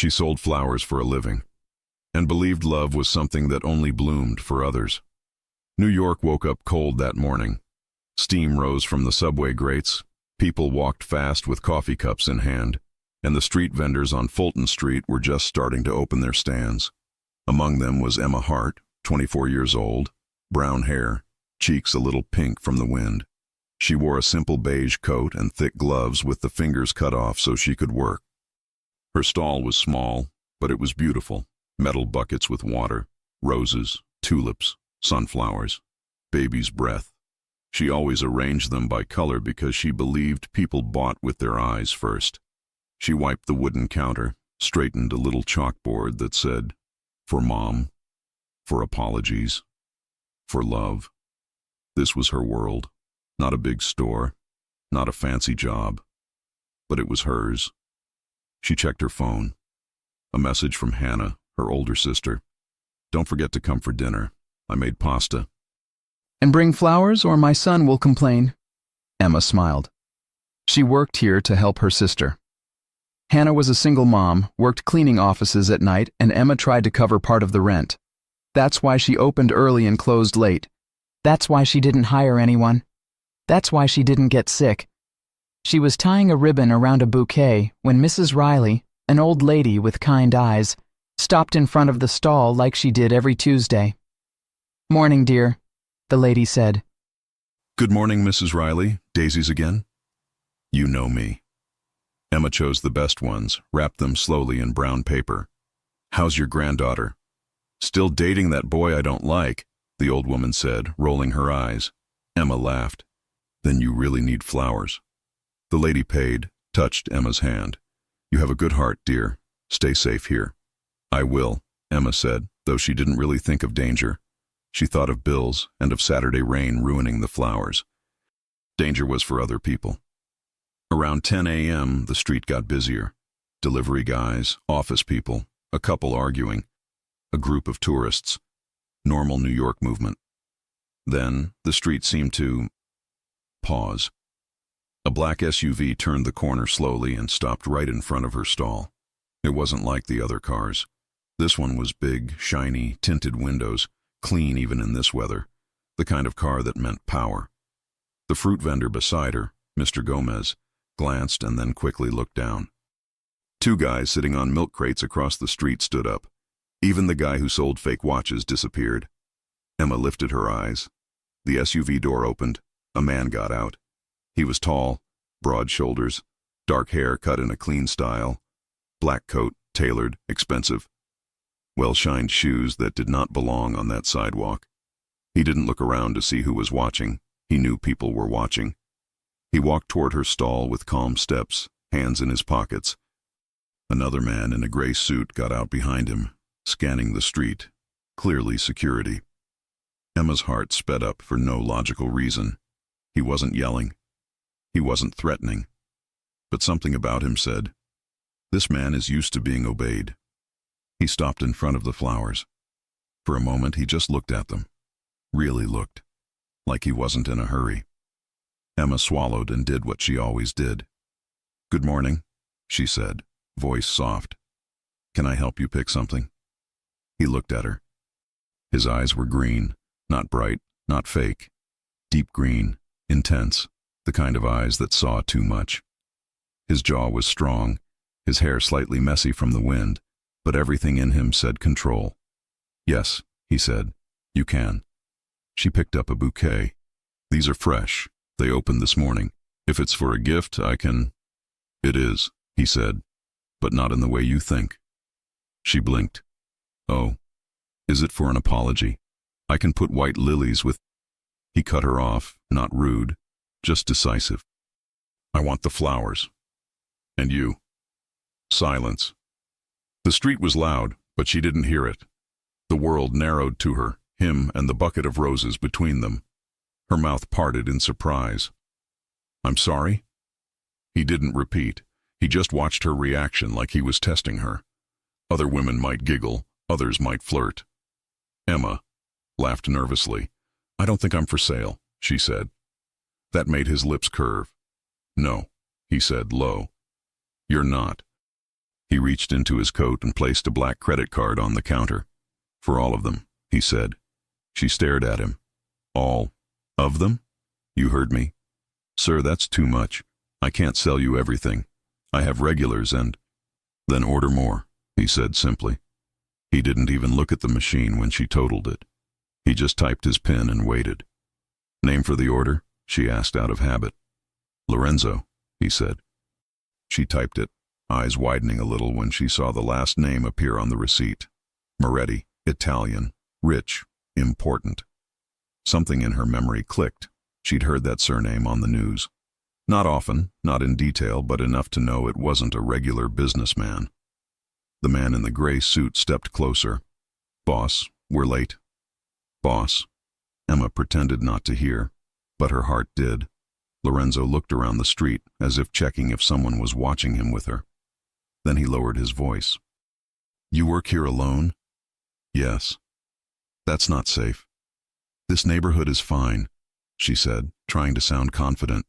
She sold flowers for a living, and believed love was something that only bloomed for others. New York woke up cold that morning. Steam rose from the subway grates, people walked fast with coffee cups in hand, and the street vendors on Fulton Street were just starting to open their stands. Among them was Emma Hart, 24 years old, brown hair, cheeks a little pink from the wind. She wore a simple beige coat and thick gloves with the fingers cut off so she could work. Her stall was small, but it was beautiful. Metal buckets with water, roses, tulips, sunflowers, baby's breath. She always arranged them by color because she believed people bought with their eyes first. She wiped the wooden counter, straightened a little chalkboard that said, "For Mom," "For apologies," "For love." This was her world. Not a big store, not a fancy job, but it was hers. She checked her phone. A message from Hannah, her older sister. "Don't forget to come for dinner. I made pasta." "And bring flowers or my son will complain." Emma smiled. She worked here to help her sister. Hannah was a single mom, worked cleaning offices at night, and Emma tried to cover part of the rent. That's why she opened early and closed late. That's why she didn't hire anyone. That's why she didn't get sick. She was tying a ribbon around a bouquet when Mrs. Riley, an old lady with kind eyes, stopped in front of the stall like she did every Tuesday. "Morning, dear," the lady said. "Good morning, Mrs. Riley. Daisies again?" "You know me." Emma chose the best ones, wrapped them slowly in brown paper. "How's your granddaughter?" "Still dating that boy I don't like," the old woman said, rolling her eyes. Emma laughed. "Then you really need flowers." The lady paid, touched Emma's hand. "You have a good heart, dear. Stay safe here." "I will," Emma said, though she didn't really think of danger. She thought of bills and of Saturday rain ruining the flowers. Danger was for other people. Around 10 a.m., the street got busier. Delivery guys, office people, a couple arguing, a group of tourists. Normal New York movement. Then, the street seemed to pause. A black SUV turned the corner slowly and stopped right in front of her stall. It wasn't like the other cars. This one was big, shiny, tinted windows, clean even in this weather, the kind of car that meant power. The fruit vendor beside her, Mr. Gomez, glanced and then quickly looked down. Two guys sitting on milk crates across the street stood up. Even the guy who sold fake watches disappeared. Emma lifted her eyes. The SUV door opened. A man got out. He was tall, broad shoulders, dark hair cut in a clean style, black coat, tailored, expensive, well-shined shoes that did not belong on that sidewalk. He didn't look around to see who was watching. He knew people were watching. He walked toward her stall with calm steps, hands in his pockets. Another man in a gray suit got out behind him, scanning the street, clearly security. Emma's heart sped up for no logical reason. He wasn't yelling. He wasn't threatening. But something about him said, "This man is used to being obeyed." He stopped in front of the flowers. For a moment he just looked at them. Really looked. Like he wasn't in a hurry. Emma swallowed and did what she always did. "Good morning," she said, voice soft. "Can I help you pick something?" He looked at her. His eyes were green, not bright, not fake. Deep green, intense, the kind of eyes that saw too much. His jaw was strong, his hair slightly messy from the wind, but everything in him said control. "Yes," he said, "you can." She picked up a bouquet. "These are fresh. They opened this morning. If it's for a gift, I can—" "It is," he said, "but not in the way you think." She blinked. "Oh, is it for an apology? I can put white lilies with—" He cut her off, not rude, just decisive. "I want the flowers. And you." Silence. The street was loud, but she didn't hear it. The world narrowed to her, him and the bucket of roses between them. Her mouth parted in surprise. "I'm sorry?" He didn't repeat. He just watched her reaction like he was testing her. Other women might giggle, others might flirt. Emma laughed nervously. "I don't think I'm for sale," she said. That made his lips curve. "No," he said low. "You're not." He reached into his coat and placed a black credit card on the counter. "For all of them," he said. She stared at him. "All of them? You heard me. Sir, that's too much. I can't sell you everything. I have regulars and—" "Then order more," he said simply. He didn't even look at the machine when she totaled it. He just typed his PIN and waited. "Name for the order?" she asked out of habit. "Lorenzo," he said. She typed it, eyes widening a little when she saw the last name appear on the receipt. Moretti, Italian, rich, important. Something in her memory clicked. She'd heard that surname on the news. Not often, not in detail, but enough to know it wasn't a regular businessman. The man in the gray suit stepped closer. "Boss, we're late." "Boss?" Emma pretended not to hear, but her heart did. Lorenzo looked around the street, as if checking if someone was watching him with her. Then he lowered his voice. "You work here alone?" "Yes." "That's not safe." "This neighborhood is fine," she said, trying to sound confident.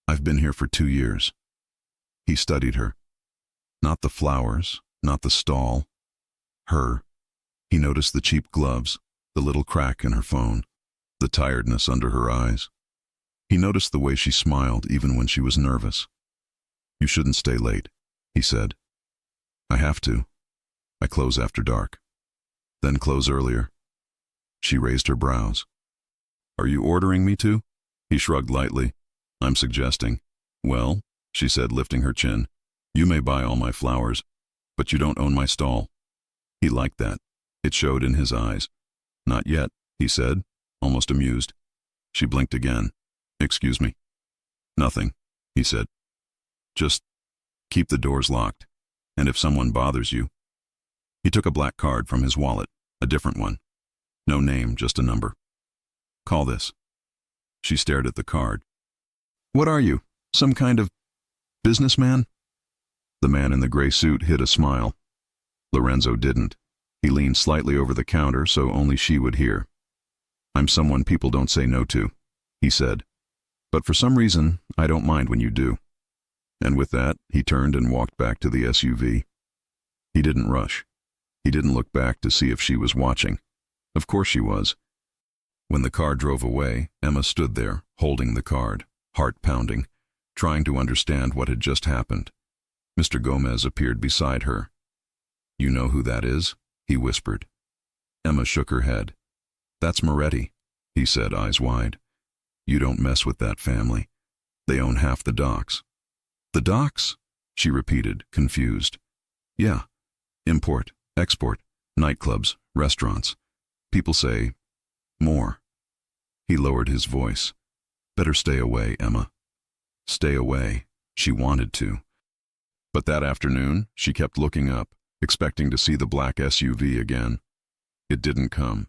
"I've been here for 2 years." He studied her. Not the flowers, not the stall. Her. He noticed the cheap gloves, the little crack in her phone, the tiredness under her eyes. He noticed the way she smiled even when she was nervous. "You shouldn't stay late," he said. "I have to. I close after dark." "Then close earlier." She raised her brows. "Are you ordering me to?" He shrugged lightly. "I'm suggesting." "Well," she said, lifting her chin, "you may buy all my flowers, but you don't own my stall." He liked that. It showed in his eyes. "Not yet," he said, almost amused. She blinked again. "Excuse me." "Nothing," he said. "Just keep the doors locked, and if someone bothers you—" He took a black card from his wallet, a different one. No name, just a number. "Call this." She stared at the card. "What are you, some kind of businessman?" The man in the gray suit hid a smile. Lorenzo didn't. He leaned slightly over the counter so only she would hear. "I'm someone people don't say no to," he said. "But for some reason, I don't mind when you do." And with that, he turned and walked back to the SUV. He didn't rush. He didn't look back to see if she was watching. Of course she was. When the car drove away, Emma stood there, holding the card, heart pounding, trying to understand what had just happened. Mr. Gomez appeared beside her. "You know who that is?" he whispered. Emma shook her head. "That's Moretti," he said, eyes wide. "You don't mess with that family. They own half the docks." "The docks?" she repeated, confused. "Yeah. Import, export, nightclubs, restaurants. People say, more." He lowered his voice. "Better stay away, Emma." Stay away. She wanted to. But that afternoon, she kept looking up, expecting to see the black SUV again. It didn't come.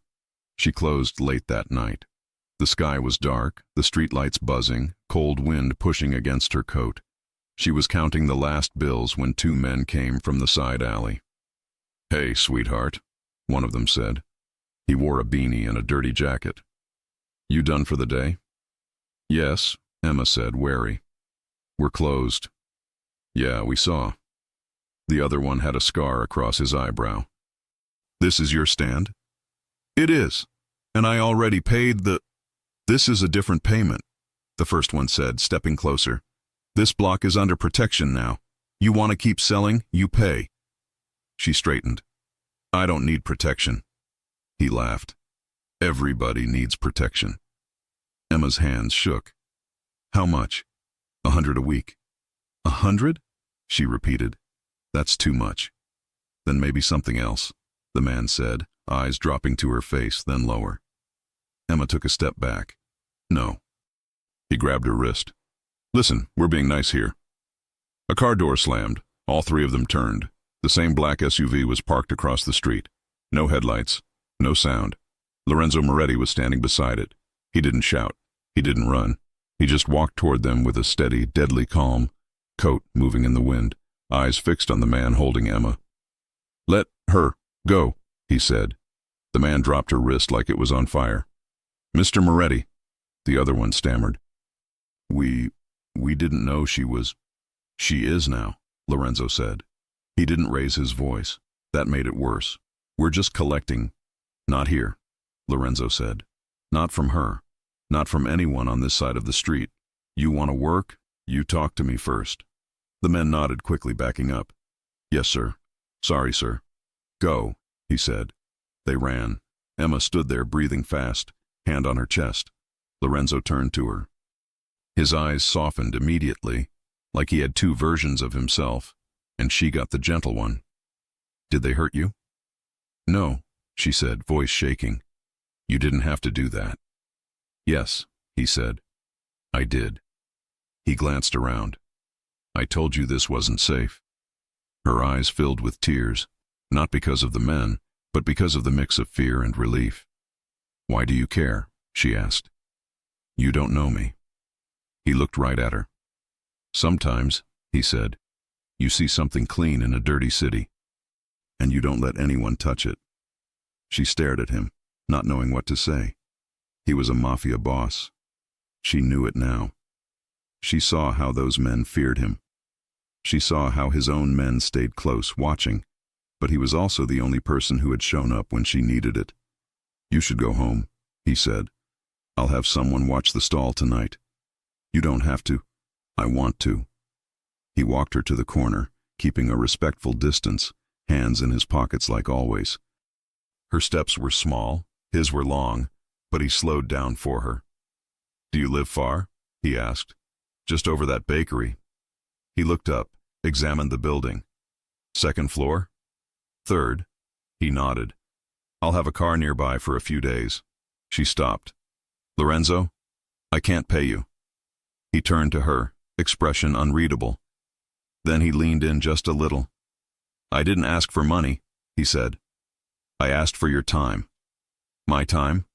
She closed late that night. The sky was dark, the streetlights buzzing, cold wind pushing against her coat. She was counting the last bills when 2 men came from the side alley. "Hey, sweetheart," one of them said. He wore a beanie and a dirty jacket. "You done for the day?" "Yes," Emma said, wary. "We're closed." "Yeah, we saw." The other one had a scar across his eyebrow. "This is your stand?" "It is. And I already paid the—" "This is a different payment," the first one said, stepping closer. "This block is under protection now. You want to keep selling, you pay." She straightened. "I don't need protection." He laughed. "Everybody needs protection." Emma's hands shook. "How much?" "100 a week." "100?" she repeated. "That's too much." "Then maybe something else," the man said, eyes dropping to her face, then lower. Emma took a step back. "No." He grabbed her wrist. "Listen, we're being nice here." A car door slammed. All 3 of them turned. The same black SUV was parked across the street. No headlights. No sound. Lorenzo Moretti was standing beside it. He didn't shout. He didn't run. He just walked toward them with a steady, deadly calm, coat moving in the wind, eyes fixed on the man holding Emma. "Let her go," he said. The man dropped her wrist like it was on fire. "Mr. Moretti," the other one stammered. We didn't know she was—" "She is now," Lorenzo said. He didn't raise his voice. That made it worse. "We're just collecting." "Not here," Lorenzo said. "Not from her. Not from anyone on this side of the street. You want to work? You talk to me first." The men nodded quickly, backing up. "Yes, sir. Sorry, sir." "Go," he said. They ran. Emma stood there, breathing fast, hand on her chest. Lorenzo turned to her. His eyes softened immediately, like he had two versions of himself, and she got the gentle one. "Did they hurt you?" "No," she said, voice shaking. "You didn't have to do that." "Yes," he said. "I did." He glanced around. "I told you this wasn't safe." Her eyes filled with tears, not because of the men, but because of the mix of fear and relief. "Why do you care?" she asked. "You don't know me." He looked right at her. "Sometimes," he said, "you see something clean in a dirty city, and you don't let anyone touch it." She stared at him, not knowing what to say. He was a mafia boss. She knew it now. She saw how those men feared him. She saw how his own men stayed close, watching, but he was also the only person who had shown up when she needed it. "You should go home," he said. "I'll have someone watch the stall tonight." "You don't have to." "I want to." He walked her to the corner, keeping a respectful distance, hands in his pockets like always. Her steps were small, his were long, but he slowed down for her. "Do you live far?" he asked. "Just over that bakery." He looked up, examined the building. "Second floor?" "Third." He nodded. "I'll have a car nearby for a few days." She stopped. "Lorenzo, I can't pay you." He turned to her, expression unreadable. Then he leaned in just a little. "I didn't ask for money," he said. "I asked for your time." "My time?"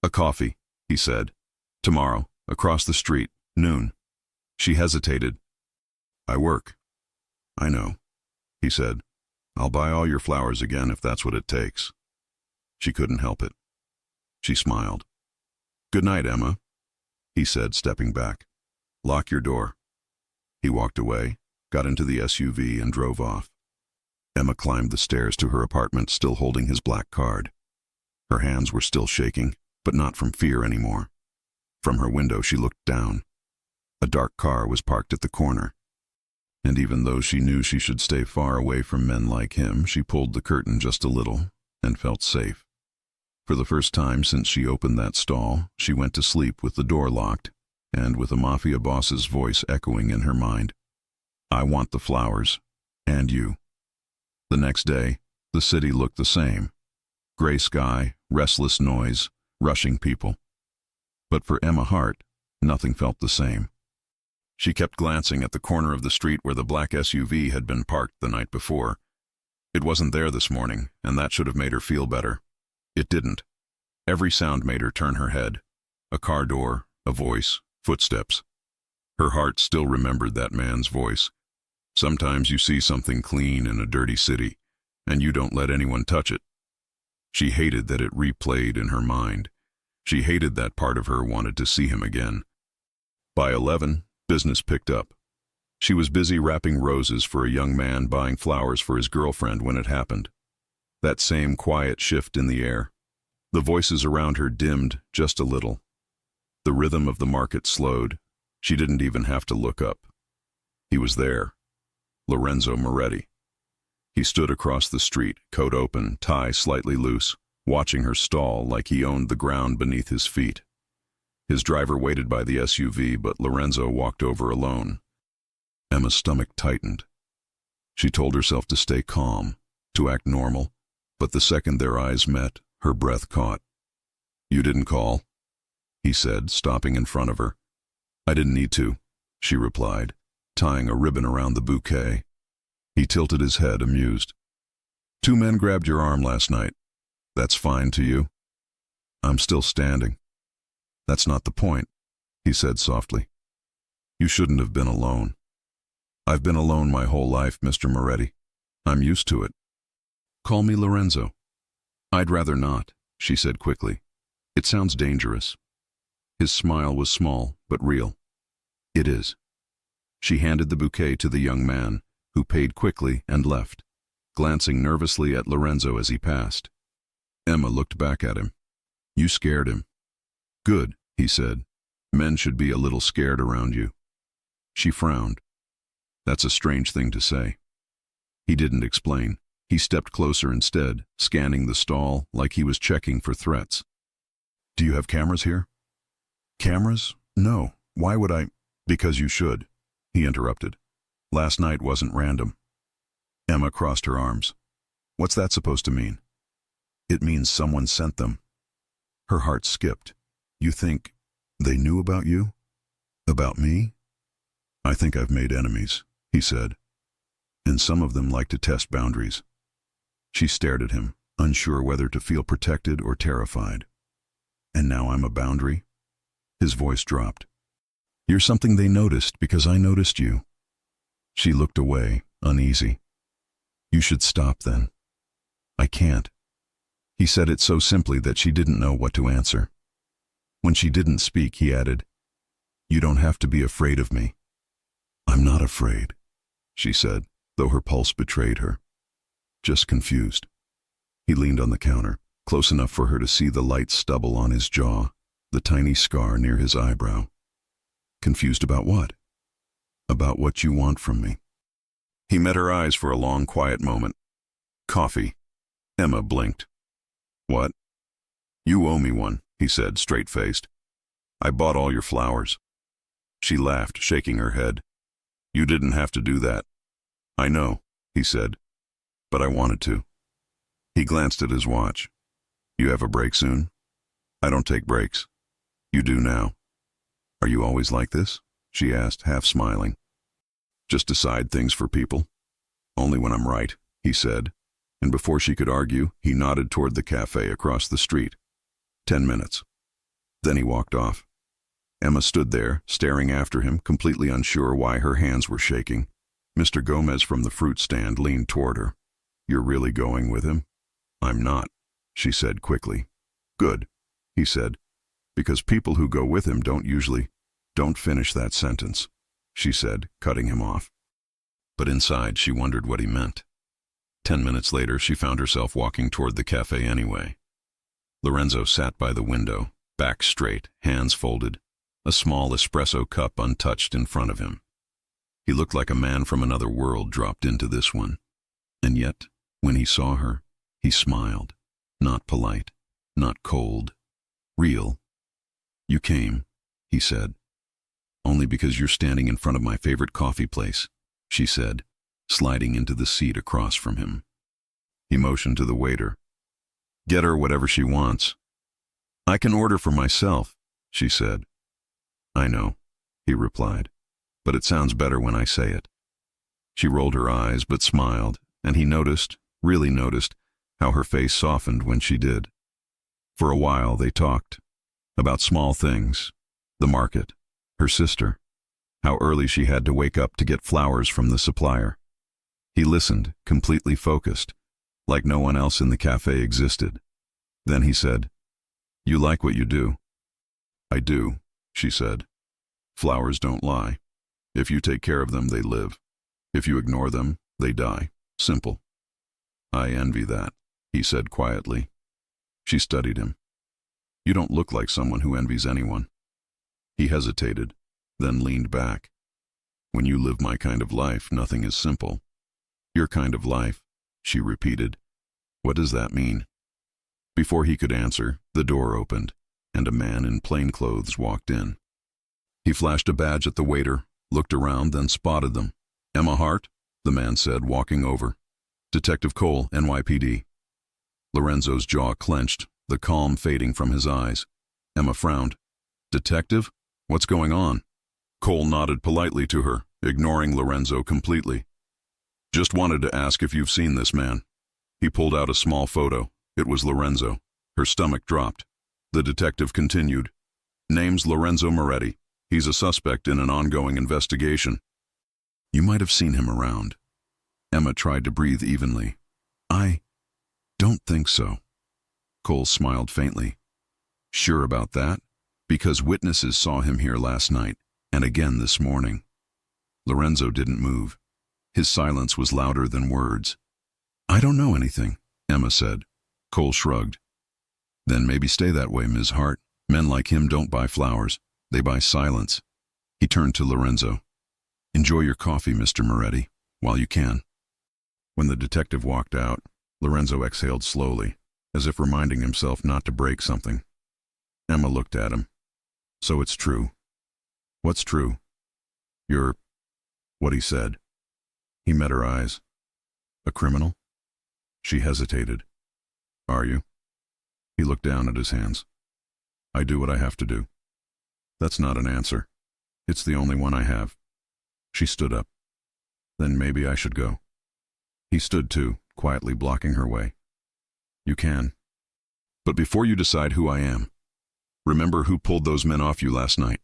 "A coffee," he said. "Tomorrow, across the street, noon." She hesitated. "I work." "I know," he said. "I'll buy all your flowers again if that's what it takes." She couldn't help it. She smiled. "Good night, Emma," he said, stepping back. "Lock your door." He walked away, got into the SUV, and drove off. Emma climbed the stairs to her apartment, still holding his black card. Her hands were still shaking, but not from fear anymore. From her window she looked down. A dark car was parked at the corner. And even though she knew she should stay far away from men like him, she pulled the curtain just a little and felt safe. For the first time since she opened that stall, she went to sleep with the door locked and with a mafia boss's voice echoing in her mind. "I want the flowers, and you." The next day, the city looked the same. Gray sky, restless noise, rushing people. But for Emma Hart, nothing felt the same. She kept glancing at the corner of the street where the black SUV had been parked the night before. It wasn't there this morning, and that should have made her feel better. It didn't. Every sound made her turn her head. A car door, a voice, footsteps. Her heart still remembered that man's voice. "Sometimes you see something clean in a dirty city, and you don't let anyone touch it." She hated that it replayed in her mind. She hated that part of her wanted to see him again. By 11, business picked up. She was busy wrapping roses for a young man buying flowers for his girlfriend when it happened. That same quiet shift in the air. The voices around her dimmed just a little. The rhythm of the market slowed. She didn't even have to look up. He was there. Lorenzo Moretti. He stood across the street, coat open, tie slightly loose, watching her stall like he owned the ground beneath his feet. His driver waited by the SUV, but Lorenzo walked over alone. Emma's stomach tightened. She told herself to stay calm, to act normal, but the second their eyes met, her breath caught. "You didn't call?" he said, stopping in front of her. "I didn't need to," she replied, tying a ribbon around the bouquet. He tilted his head, amused. "Two men grabbed your arm last night. That's fine to you?" "I'm still standing." "That's not the point," he said softly. "You shouldn't have been alone." "I've been alone my whole life, Mr. Moretti. I'm used to it." "Call me Lorenzo." "I'd rather not," she said quickly. "It sounds dangerous." His smile was small, but real. "It is." She handed the bouquet to the young man, who paid quickly and left, glancing nervously at Lorenzo as he passed. Emma looked back at him. "You scared him." "Good," he said. "Men should be a little scared around you." She frowned. "That's a strange thing to say." He didn't explain. He stepped closer instead, scanning the stall like he was checking for threats. "Do you have cameras here?" "Cameras? No. Why would I?" "Because you should," he interrupted. "Last night wasn't random." Emma crossed her arms. "What's that supposed to mean?" "It means someone sent them." Her heart skipped. "You think they knew about you? About me?" "I think I've made enemies," he said. "And some of them like to test boundaries." She stared at him, unsure whether to feel protected or terrified. "And now I'm a boundary?" His voice dropped. "You're something they noticed because I noticed you." She looked away, uneasy. "You should stop then." "I can't." He said it so simply that she didn't know what to answer. When she didn't speak, he added, "You don't have to be afraid of me." "I'm not afraid," she said, though her pulse betrayed her. "Just confused." He leaned on the counter, close enough for her to see the light stubble on his jaw, the tiny scar near his eyebrow. "Confused about what?" "About what you want from me." He met her eyes for a long, quiet moment. "Coffee." Emma blinked. "What?" "You owe me one," he said, straight-faced. "I bought all your flowers." She laughed, shaking her head. "You didn't have to do that." "I know," he said, "but I wanted to." He glanced at his watch. "You have a break soon?" "I don't take breaks." "You do now." "Are you always like this?" she asked, half smiling. "Just decide things for people?" "Only when I'm right," he said, and before she could argue, he nodded toward the cafe across the street. 10 minutes. Then he walked off. Emma stood there, staring after him, completely unsure why her hands were shaking. Mr. Gomez from the fruit stand leaned toward her. "You're really going with him?" "I'm not," she said quickly. "Good," he said, "because people who go with him don't finish that sentence," she said, cutting him off. But inside, she wondered what he meant. 10 minutes later, she found herself walking toward the cafe anyway. Lorenzo sat by the window, back straight, hands folded, a small espresso cup untouched in front of him. He looked like a man from another world dropped into this one. And yet, when he saw her, he smiled. Not polite, not cold, real. "You came," he said. "Only because you're standing in front of my favorite coffee place," she said, sliding into the seat across from him. He motioned to the waiter. "Get her whatever she wants." "I can order for myself," she said. "I know," he replied, "but it sounds better when I say it." She rolled her eyes but smiled, and he noticed, really noticed, how her face softened when she did. For a while they talked, about small things, the market, her sister, how early she had to wake up to get flowers from the supplier. He listened, completely focused, like no one else in the cafe existed. Then he said, "You like what you do." "I do," she said. "Flowers don't lie. If you take care of them, they live. If you ignore them, they die. Simple." "I envy that," he said quietly. She studied him. "You don't look like someone who envies anyone." He hesitated, then leaned back. "When you live my kind of life, nothing is simple." "Your kind of life," she repeated. "What does that mean?" Before he could answer, the door opened, and a man in plain clothes walked in. He flashed a badge at the waiter, looked around, then spotted them. "Emma Hart," the man said, walking over. "Detective Cole, NYPD." Lorenzo's jaw clenched, the calm fading from his eyes. Emma frowned. "Detective? What's going on?" Cole nodded politely to her, ignoring Lorenzo completely. "Just wanted to ask if you've seen this man." He pulled out a small photo. It was Lorenzo. Her stomach dropped. The detective continued. "Name's Lorenzo Moretti. He's a suspect in an ongoing investigation." "You might have seen him around." Emma tried to breathe evenly. "I don't think so." Cole smiled faintly. "Sure about that?" "Because witnesses saw him here last night, and again this morning." Lorenzo didn't move. His silence was louder than words. "I don't know anything," Emma said. Cole shrugged. "Then maybe stay that way, Ms. Hart. Men like him don't buy flowers. They buy silence." He turned to Lorenzo. "Enjoy your coffee, Mr. Moretti, while you can." When the detective walked out, Lorenzo exhaled slowly, as if reminding himself not to break something. Emma looked at him. "So it's true." "What's true?" "You're—" what he said. He met her eyes. "A criminal?" She hesitated. "Are you?" He looked down at his hands. "I do what I have to do." "That's not an answer. It's the only one I have." She stood up. "Then maybe I should go." He stood too, quietly blocking her way. "You can. But before you decide who I am, remember who pulled those men off you last night."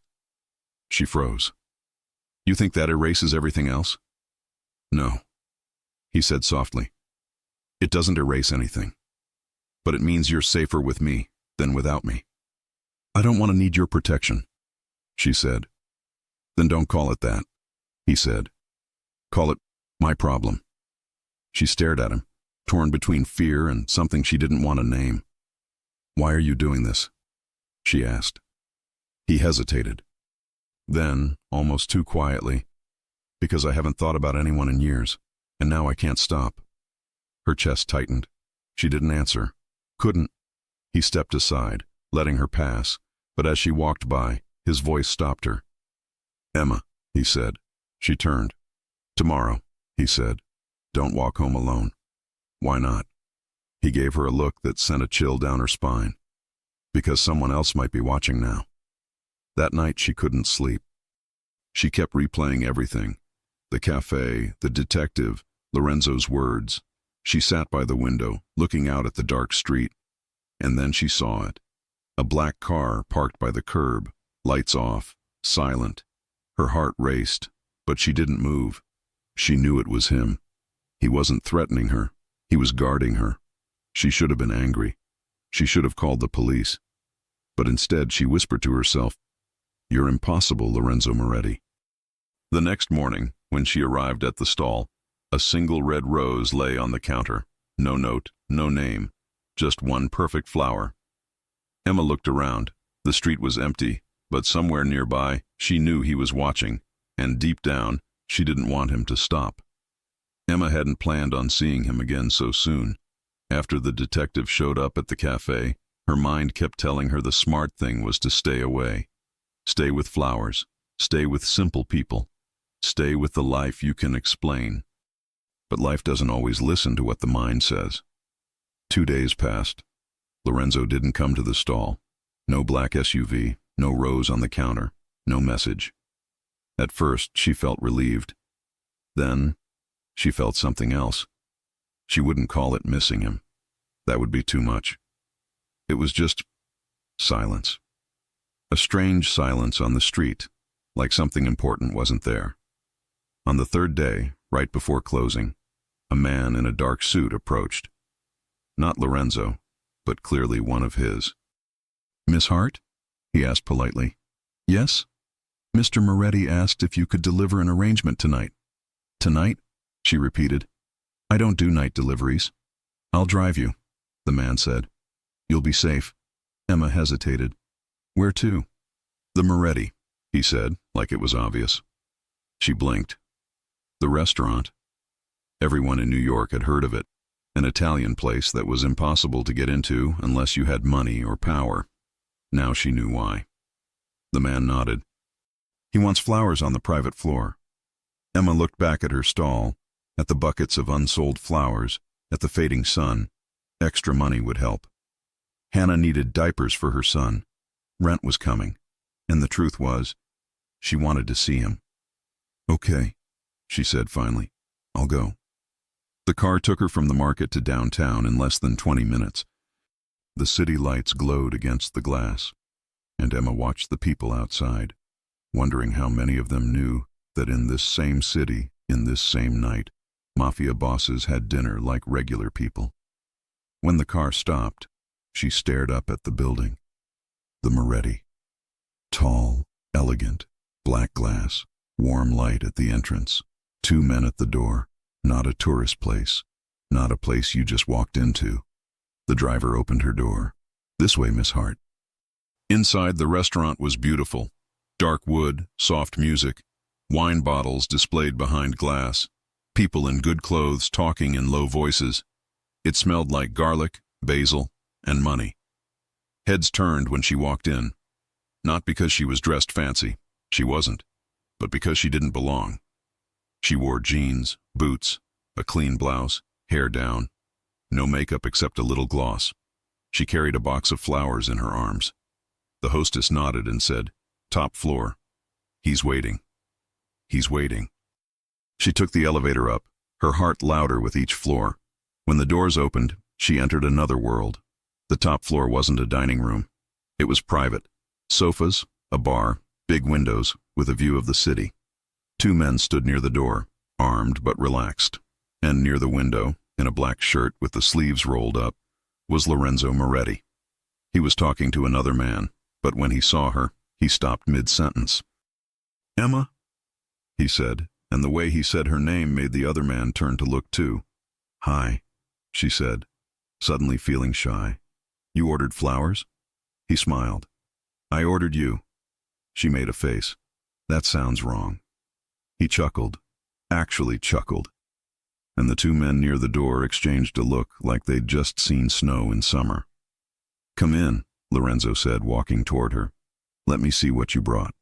She froze. "You think that erases everything else?" "No," he said softly. "It doesn't erase anything. But it means you're safer with me than without me." "I don't want to need your protection," she said. "Then don't call it that," he said. "Call it my problem." She stared at him, torn between fear and something she didn't want to name. "Why are you doing this?" she asked. He hesitated. Then, almost too quietly, "Because I haven't thought about anyone in years, and now I can't stop." Her chest tightened. She didn't answer. Couldn't. He stepped aside, letting her pass, but as she walked by, his voice stopped her. "Emma," he said. She turned. "Tomorrow," he said. "Don't walk home alone." "Why not?" He gave her a look that sent a chill down her spine. "Because someone else might be watching now." That night she couldn't sleep. She kept replaying everything. The cafe, the detective, Lorenzo's words. She sat by the window, looking out at the dark street. And then she saw it. A black car parked by the curb, lights off, silent. Her heart raced, but she didn't move. She knew it was him. He wasn't threatening her. He was guarding her. She should have been angry. She should have called the police. But instead she whispered to herself, "You're impossible, Lorenzo Moretti." The next morning, when she arrived at the stall, a single red rose lay on the counter. No note, no name, just one perfect flower. Emma looked around. The street was empty, but somewhere nearby, she knew he was watching, and deep down, she didn't want him to stop. Emma hadn't planned on seeing him again so soon. After the detective showed up at the cafe, her mind kept telling her the smart thing was to stay away. Stay with flowers. Stay with simple people. Stay with the life you can explain. But life doesn't always listen to what the mind says. 2 days passed. Lorenzo didn't come to the stall. No black SUV, no rose on the counter, no message. At first, she felt relieved. Then, she felt something else. She wouldn't call it missing him. That would be too much. It was just silence. A strange silence on the street, like something important wasn't there. On the third day, right before closing, a man in a dark suit approached. Not Lorenzo, but clearly one of his. "Miss Hart?" he asked politely. "Yes?" "Mr. Moretti asked if you could deliver an arrangement tonight." "Tonight?" she repeated. "I don't do night deliveries." "I'll drive you," the man said. "You'll be safe." Emma hesitated. "Where to?" "The Moretti," he said, like it was obvious. She blinked. The restaurant. Everyone in New York had heard of it. An Italian place that was impossible to get into unless you had money or power. Now she knew why. The man nodded. "He wants flowers on the private floor." Emma looked back at her stall, at the buckets of unsold flowers, at the fading sun. Extra money would help. Hannah needed diapers for her son. Rent was coming, and the truth was, she wanted to see him. "Okay," she said finally. "I'll go." The car took her from the market to downtown in less than 20 minutes. The city lights glowed against the glass, and Emma watched the people outside, wondering how many of them knew that in this same city, in this same night, Mafia bosses had dinner like regular people. When the car stopped, she stared up at the building. The Moretti. Tall, elegant, black glass, warm light at the entrance. Two men at the door. Not a tourist place. Not a place you just walked into. The driver opened her door. This way, Miss Hart. Inside, the restaurant was beautiful. Dark wood, soft music, wine bottles displayed behind glass, people in good clothes talking in low voices. It smelled like garlic, basil, and money. Heads turned when she walked in. Not because she was dressed fancy. She wasn't. But because she didn't belong. She wore jeans, boots, a clean blouse, hair down. No makeup except a little gloss. She carried a box of flowers in her arms. The hostess nodded and said, "Top floor. He's waiting. He's waiting." She took the elevator up, her heart louder with each floor. When the doors opened, she entered another world. The top floor wasn't a dining room. It was private. Sofas, a bar, big windows with a view of the city. Two men stood near the door, armed but relaxed. And near the window, in a black shirt with the sleeves rolled up, was Lorenzo Moretti. He was talking to another man, but when he saw her, he stopped mid-sentence. "Emma?" he said, and the way he said her name made the other man turn to look too. "Hi," she said, suddenly feeling shy. "You ordered flowers?" He smiled. "I ordered you." She made a face. "That sounds wrong." He chuckled, actually chuckled. And the two men near the door exchanged a look like they'd just seen snow in summer. "Come in," Lorenzo said, walking toward her. "Let me see what you brought."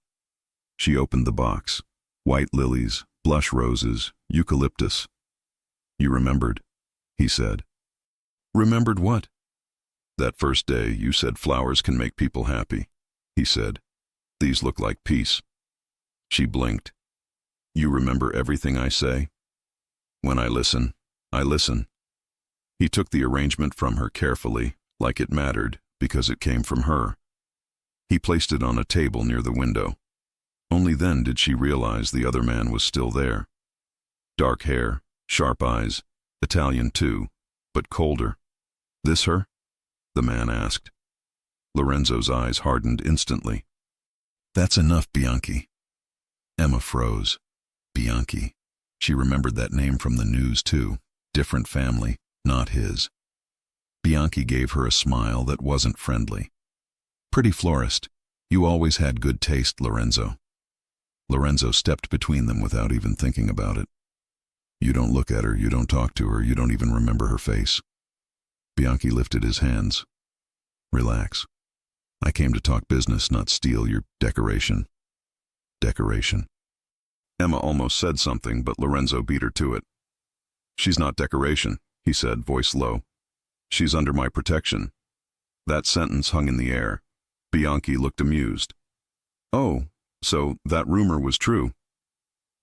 She opened the box. White lilies, blush roses, eucalyptus. "You remembered," he said. "Remembered what?" "That first day you said flowers can make people happy," he said. "These look like peace." She blinked. "You remember everything I say?" "When I listen, I listen." He took the arrangement from her carefully, like it mattered, because it came from her. He placed it on a table near the window. Only then did she realize the other man was still there. Dark hair, sharp eyes, Italian too, but colder. "This her?" the man asked. Lorenzo's eyes hardened instantly. "That's enough, Bianchi." Emma froze. Bianchi. She remembered that name from the news too. Different family, not his. Bianchi gave her a smile that wasn't friendly. "Pretty florist. You always had good taste, Lorenzo." Lorenzo stepped between them without even thinking about it. "You don't look at her, you don't talk to her, you don't even remember her face." Bianchi lifted his hands. "Relax. I came to talk business, not steal your decoration." Decoration. Emma almost said something, but Lorenzo beat her to it. "She's not decoration," he said, voice low. "She's under my protection." That sentence hung in the air. Bianchi looked amused. "Oh, so that rumor was true."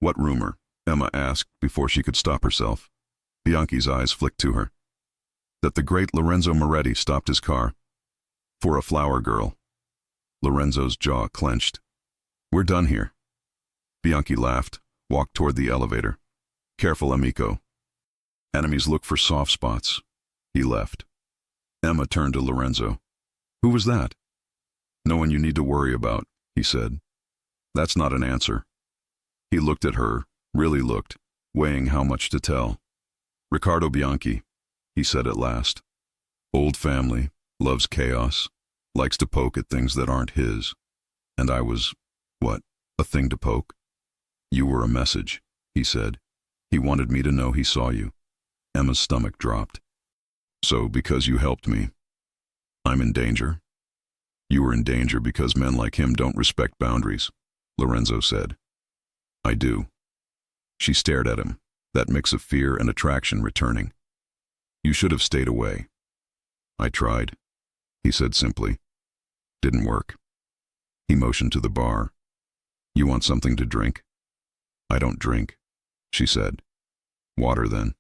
"What rumor?" Emma asked before she could stop herself. Bianchi's eyes flicked to her. "That the great Lorenzo Moretti stopped his car. For a flower girl." Lorenzo's jaw clenched. "We're done here." Bianchi laughed, walked toward the elevator. "Careful, amico. Enemies look for soft spots." He left. Emma turned to Lorenzo. "Who was that?" "No one you need to worry about," he said. "That's not an answer." He looked at her, really looked, weighing how much to tell. "Riccardo Bianchi," he said at last. "Old family, loves chaos, likes to poke at things that aren't his. And I was, what, a thing to poke?" "You were a message," he said. "He wanted me to know he saw you." Emma's stomach dropped. "So because you helped me, I'm in danger?" "You were in danger because men like him don't respect boundaries," Lorenzo said. "I do." She stared at him, that mix of fear and attraction returning. "You should have stayed away." "I tried," he said simply. "Didn't work." He motioned to the bar. "You want something to drink?" "I don't drink," she said. "Water, then."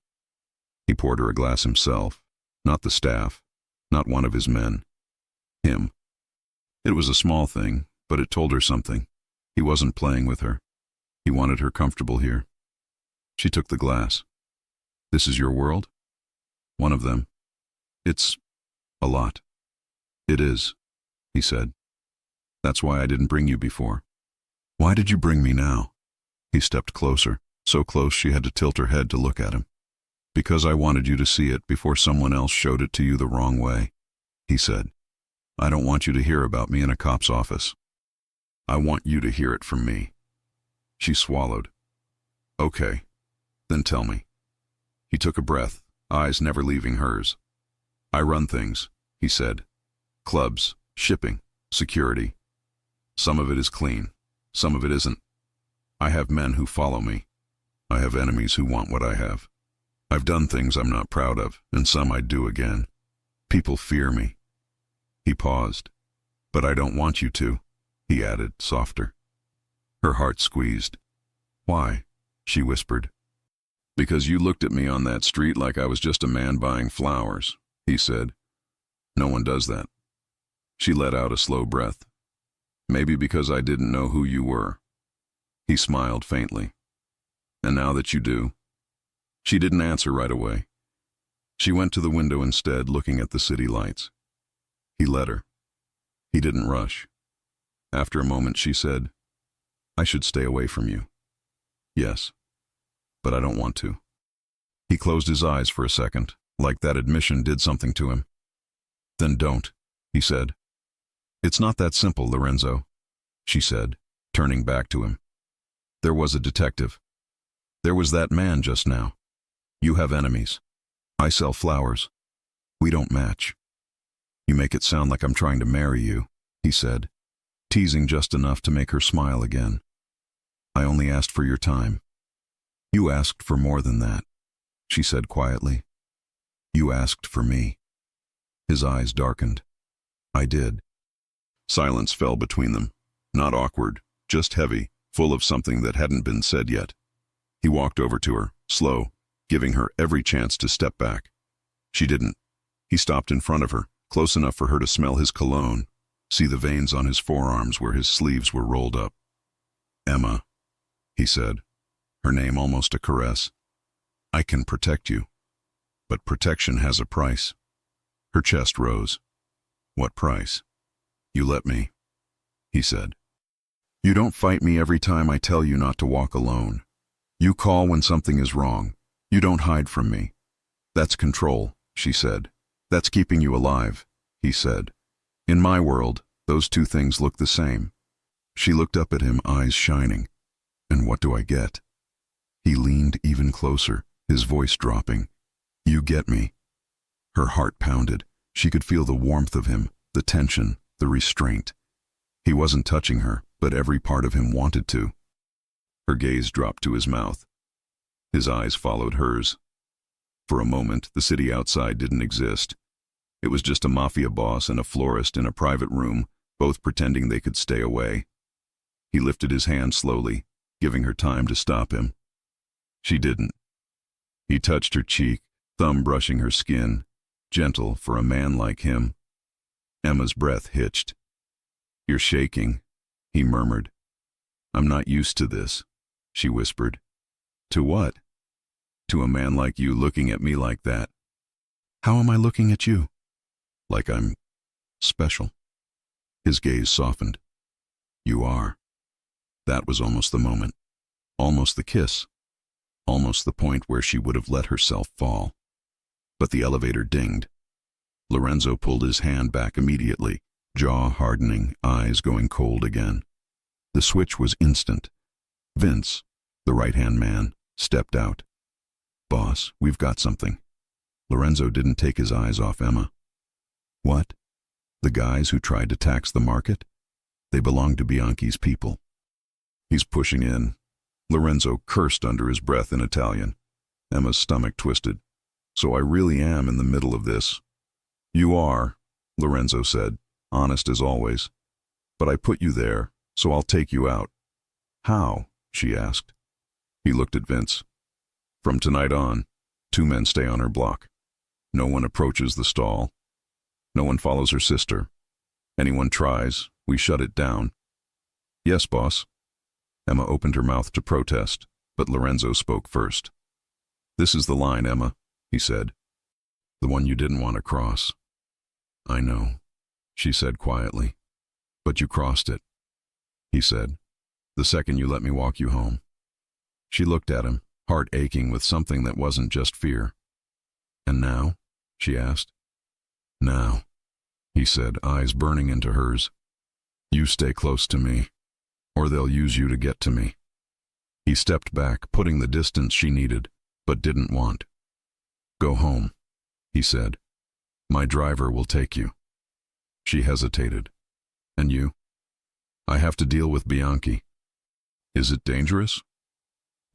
He poured her a glass himself, not the staff, not one of his men. Him. It was a small thing, but it told her something. He wasn't playing with her. He wanted her comfortable here. She took the glass. "This is your world?" "One of them. It's a lot." "It is," he said. "That's why I didn't bring you before." "Why did you bring me now?" He stepped closer. so close she had to tilt her head to look at him. Because I wanted you to see it before someone else showed it to you the wrong way, he said. I don't want you to hear about me in a cop's office. I want you to hear it from me. She swallowed. Okay, then tell me. He took a breath, eyes never leaving hers. I run things, he said. Clubs, shipping, security. Some of it is clean, some of it isn't. I have men who follow me. I have enemies who want what I have. I've done things I'm not proud of, and some I'd do again. People fear me. He paused. But I don't want you to, he added, softer. Her heart squeezed. Why? She whispered. Because you looked at me on that street like I was just a man buying flowers, he said. No one does that. She let out a slow breath. Maybe because I didn't know who you were. He smiled faintly. And now that you do? She didn't answer right away. She went to the window instead, looking at the city lights. He let her. He didn't rush. After a moment she said, I should stay away from you. Yes, but I don't want to. He closed his eyes for a second, like that admission did something to him. Then don't, he said. It's not that simple, Lorenzo, she said, turning back to him. There was a detective. There was that man just now. You have enemies. I sell flowers. We don't match. You make it sound like I'm trying to marry you, he said, teasing just enough to make her smile again. I only asked for your time. You asked for more than that, she said quietly. You asked for me. His eyes darkened. I did. Silence fell between them, not awkward, just heavy, full of something that hadn't been said yet. He walked over to her, slow, giving her every chance to step back. She didn't. He stopped in front of her, close enough for her to smell his cologne, see the veins on his forearms where his sleeves were rolled up. Emma, he said, her name almost a caress. I can protect you, but protection has a price. Her chest rose. What price? You let me, he said. You don't fight me every time I tell you not to walk alone. You call when something is wrong. You don't hide from me. That's control, she said. That's keeping you alive, he said. In my world, those two things look the same. She looked up at him, eyes shining. And what do I get? He leaned even closer, his voice dropping. You get me. Her heart pounded. She could feel the warmth of him, the tension, the restraint. He wasn't touching her, but every part of him wanted to. Her gaze dropped to his mouth. His eyes followed hers. For a moment, the city outside didn't exist. It was just a Mafia boss and a florist in a private room, both pretending they could stay away. He lifted his hand slowly, giving her time to stop him. She didn't. He touched her cheek, thumb brushing her skin, gentle for a man like him. Emma's breath hitched. You're shaking, he murmured. I'm not used to this, she whispered. To what? To a man like you looking at me like that. How am I looking at you? Like I'm special. His gaze softened. You are. That was almost the moment. Almost the kiss. Almost the point where she would have let herself fall. But the elevator dinged. Lorenzo pulled his hand back immediately, jaw hardening, eyes going cold again. The switch was instant. Vince, the right-hand man, stepped out. Boss, we've got something. Lorenzo didn't take his eyes off Emma. What? The guys who tried to tax the market? They belonged to Bianchi's people. He's pushing in. Lorenzo cursed under his breath in Italian. Emma's stomach twisted. So I really am in the middle of this. You are, Lorenzo said, honest as always. But I put you there, so I'll take you out. How? She asked. He looked at Vince. From tonight on, 2 men stay on her block. No one approaches the stall. No one follows her sister. Anyone tries, we shut it down. Yes, boss. Emma opened her mouth to protest, but Lorenzo spoke first. This is the line, Emma, he said. The one you didn't want to cross. I know, she said quietly. But you crossed it, he said, the second you let me walk you home. She looked at him, heart aching with something that wasn't just fear. "And now?" she asked. "Now," he said, eyes burning into hers. "You stay close to me, or they'll use you to get to me." He stepped back, putting the distance she needed, but didn't want. "Go home," he said. "My driver will take you." She hesitated. "And you?" "I have to deal with Bianchi." "Is it dangerous?"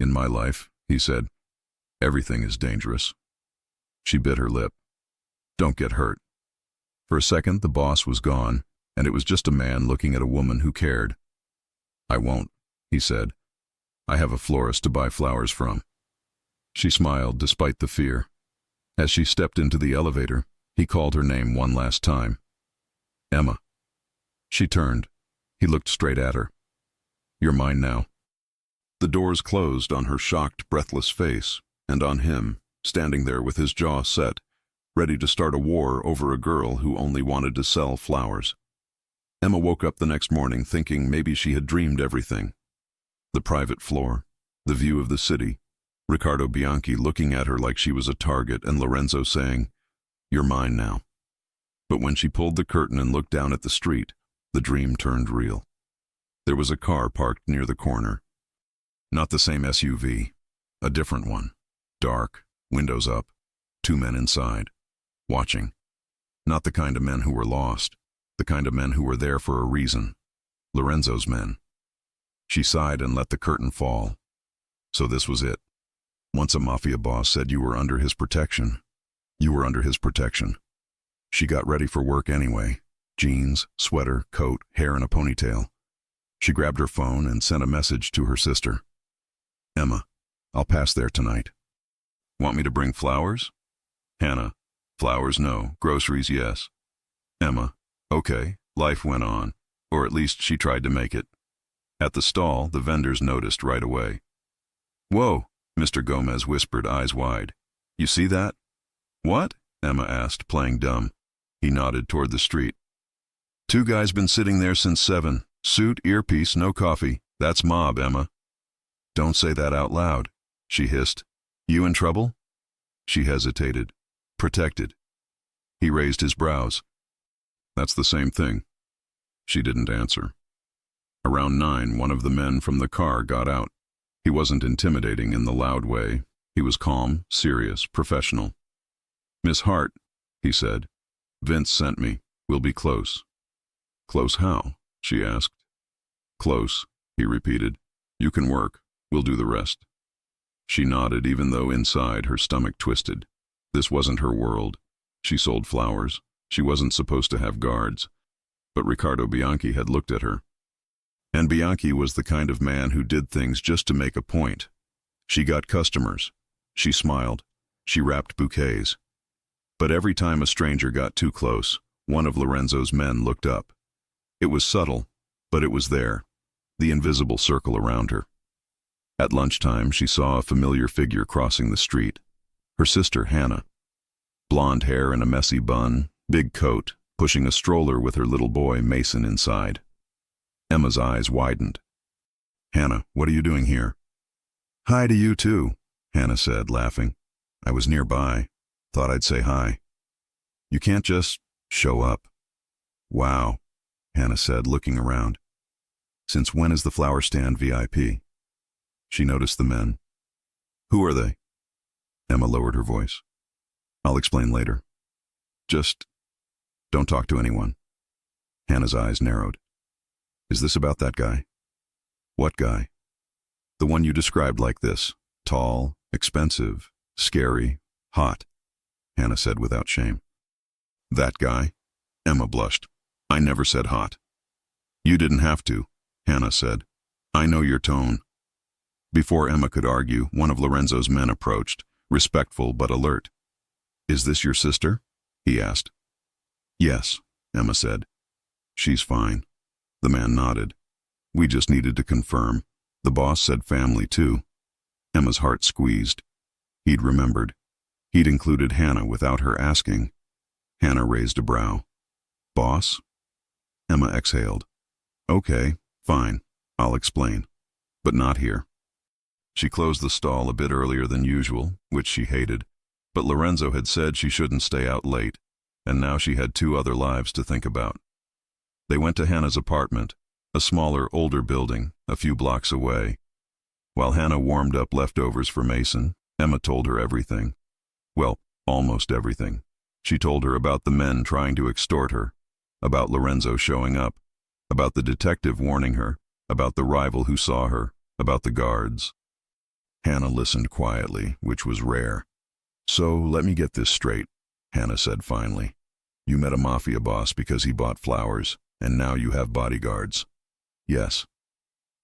"In my life," he said, "everything is dangerous." She bit her lip. "Don't get hurt." For a second, the boss was gone, and it was just a man looking at a woman who cared. "I won't," he said. "I have a florist to buy flowers from." She smiled despite the fear. As she stepped into the elevator, he called her name one last time. "Emma." She turned. He looked straight at her. "You're mine now." The doors closed on her shocked, breathless face, and on him, standing there with his jaw set, ready to start a war over a girl who only wanted to sell flowers. Emma woke up the next morning thinking maybe she had dreamed everything. The private floor, the view of the city, Riccardo Bianchi looking at her like she was a target, and Lorenzo saying, "You're mine now." But when she pulled the curtain and looked down at the street, the dream turned real. There was a car parked near the corner. Not the same SUV, a different one. Dark, windows up, two men inside, watching. Not the kind of men who were lost, the kind of men who were there for a reason. Lorenzo's men. She sighed and let the curtain fall. So this was it. Once a Mafia boss said you were under his protection. You were under his protection. She got ready for work anyway. Jeans, sweater, coat, hair in a ponytail. She grabbed her phone and sent a message to her sister. "Emma, I'll pass there tonight." "Want me to bring flowers?" Hannah, "Flowers no, groceries yes." Emma, "Okay." Life went on, or at least she tried to make it. At the stall, the vendors noticed right away. "Whoa," Mr. Gomez whispered, eyes wide. "You see that?" "What?" Emma asked, playing dumb. He nodded toward the street. "Two guys been sitting there since 7. Suit, earpiece, no coffee. That's mob, Emma." "Don't say that out loud," she hissed. "You in trouble?" She hesitated. "Protected." He raised his brows. "That's the same thing." She didn't answer. Around 9, one of the men from the car got out. He wasn't intimidating in the loud way. He was calm, serious, professional. "Miss Hart," he said. "Vince sent me. We'll be close." "Close how?" she asked. "Close," he repeated. "You can work. We'll do the rest." She nodded, even though inside her stomach twisted. This wasn't her world. She sold flowers. She wasn't supposed to have guards. But Riccardo Bianchi had looked at her. And Bianchi was the kind of man who did things just to make a point. She got customers. She smiled. She wrapped bouquets. But every time a stranger got too close, one of Lorenzo's men looked up. It was subtle, but it was there, the invisible circle around her. At lunchtime, she saw a familiar figure crossing the street. Her sister, Hannah. Blonde hair in a messy bun, big coat, pushing a stroller with her little boy, Mason, inside. Emma's eyes widened. "Hannah, what are you doing here?" "Hi to you too," Hannah said, laughing. "I was nearby. Thought I'd say hi." "You can't just show up." "Wow," Hannah said, looking around. "Since when is the flower stand VIP?" She noticed the men. "Who are they?" Emma lowered her voice. "I'll explain later. Just don't talk to anyone." Hannah's eyes narrowed. "Is this about that guy?" "What guy?" "The one you described like this. Tall, expensive, scary, hot," Hannah said without shame. "That guy?" Emma blushed. "I never said hot." "You didn't have to," Hannah said. "I know your tone." Before Emma could argue, one of Lorenzo's men approached, respectful but alert. "Is this your sister?" he asked. "Yes," Emma said. "She's fine." The man nodded. "We just needed to confirm. The boss said family too." Emma's heart squeezed. He'd remembered. He'd included Hannah without her asking. Hannah raised a brow. "Boss?" Emma exhaled. "Okay, fine. I'll explain. But not here." She closed the stall a bit earlier than usual, which she hated, but Lorenzo had said she shouldn't stay out late, and now she had 2 other lives to think about. They went to Hannah's apartment, a smaller, older building, a few blocks away. While Hannah warmed up leftovers for Mason, Emma told her everything. Well, almost everything. She told her about the men trying to extort her, about Lorenzo showing up, about the detective warning her, about the rival who saw her, about the guards. Hannah listened quietly, which was rare. "So, let me get this straight," Hannah said finally. "You met a Mafia boss because he bought flowers, and now you have bodyguards." "Yes."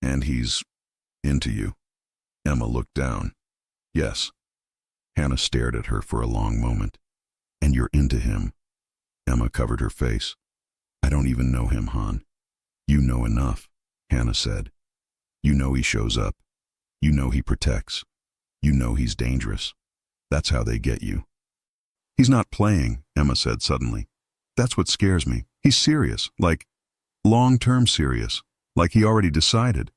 "And he's into you?" Emma looked down. "Yes." Hannah stared at her for a long moment. "And you're into him?" Emma covered her face. "I don't even know him, hon." "You know enough," Hannah said. "You know he shows up. You know he protects. You know he's dangerous. That's how they get you." "He's not playing," Emma said suddenly. "That's what scares me. He's serious, like long-term serious, like he already decided."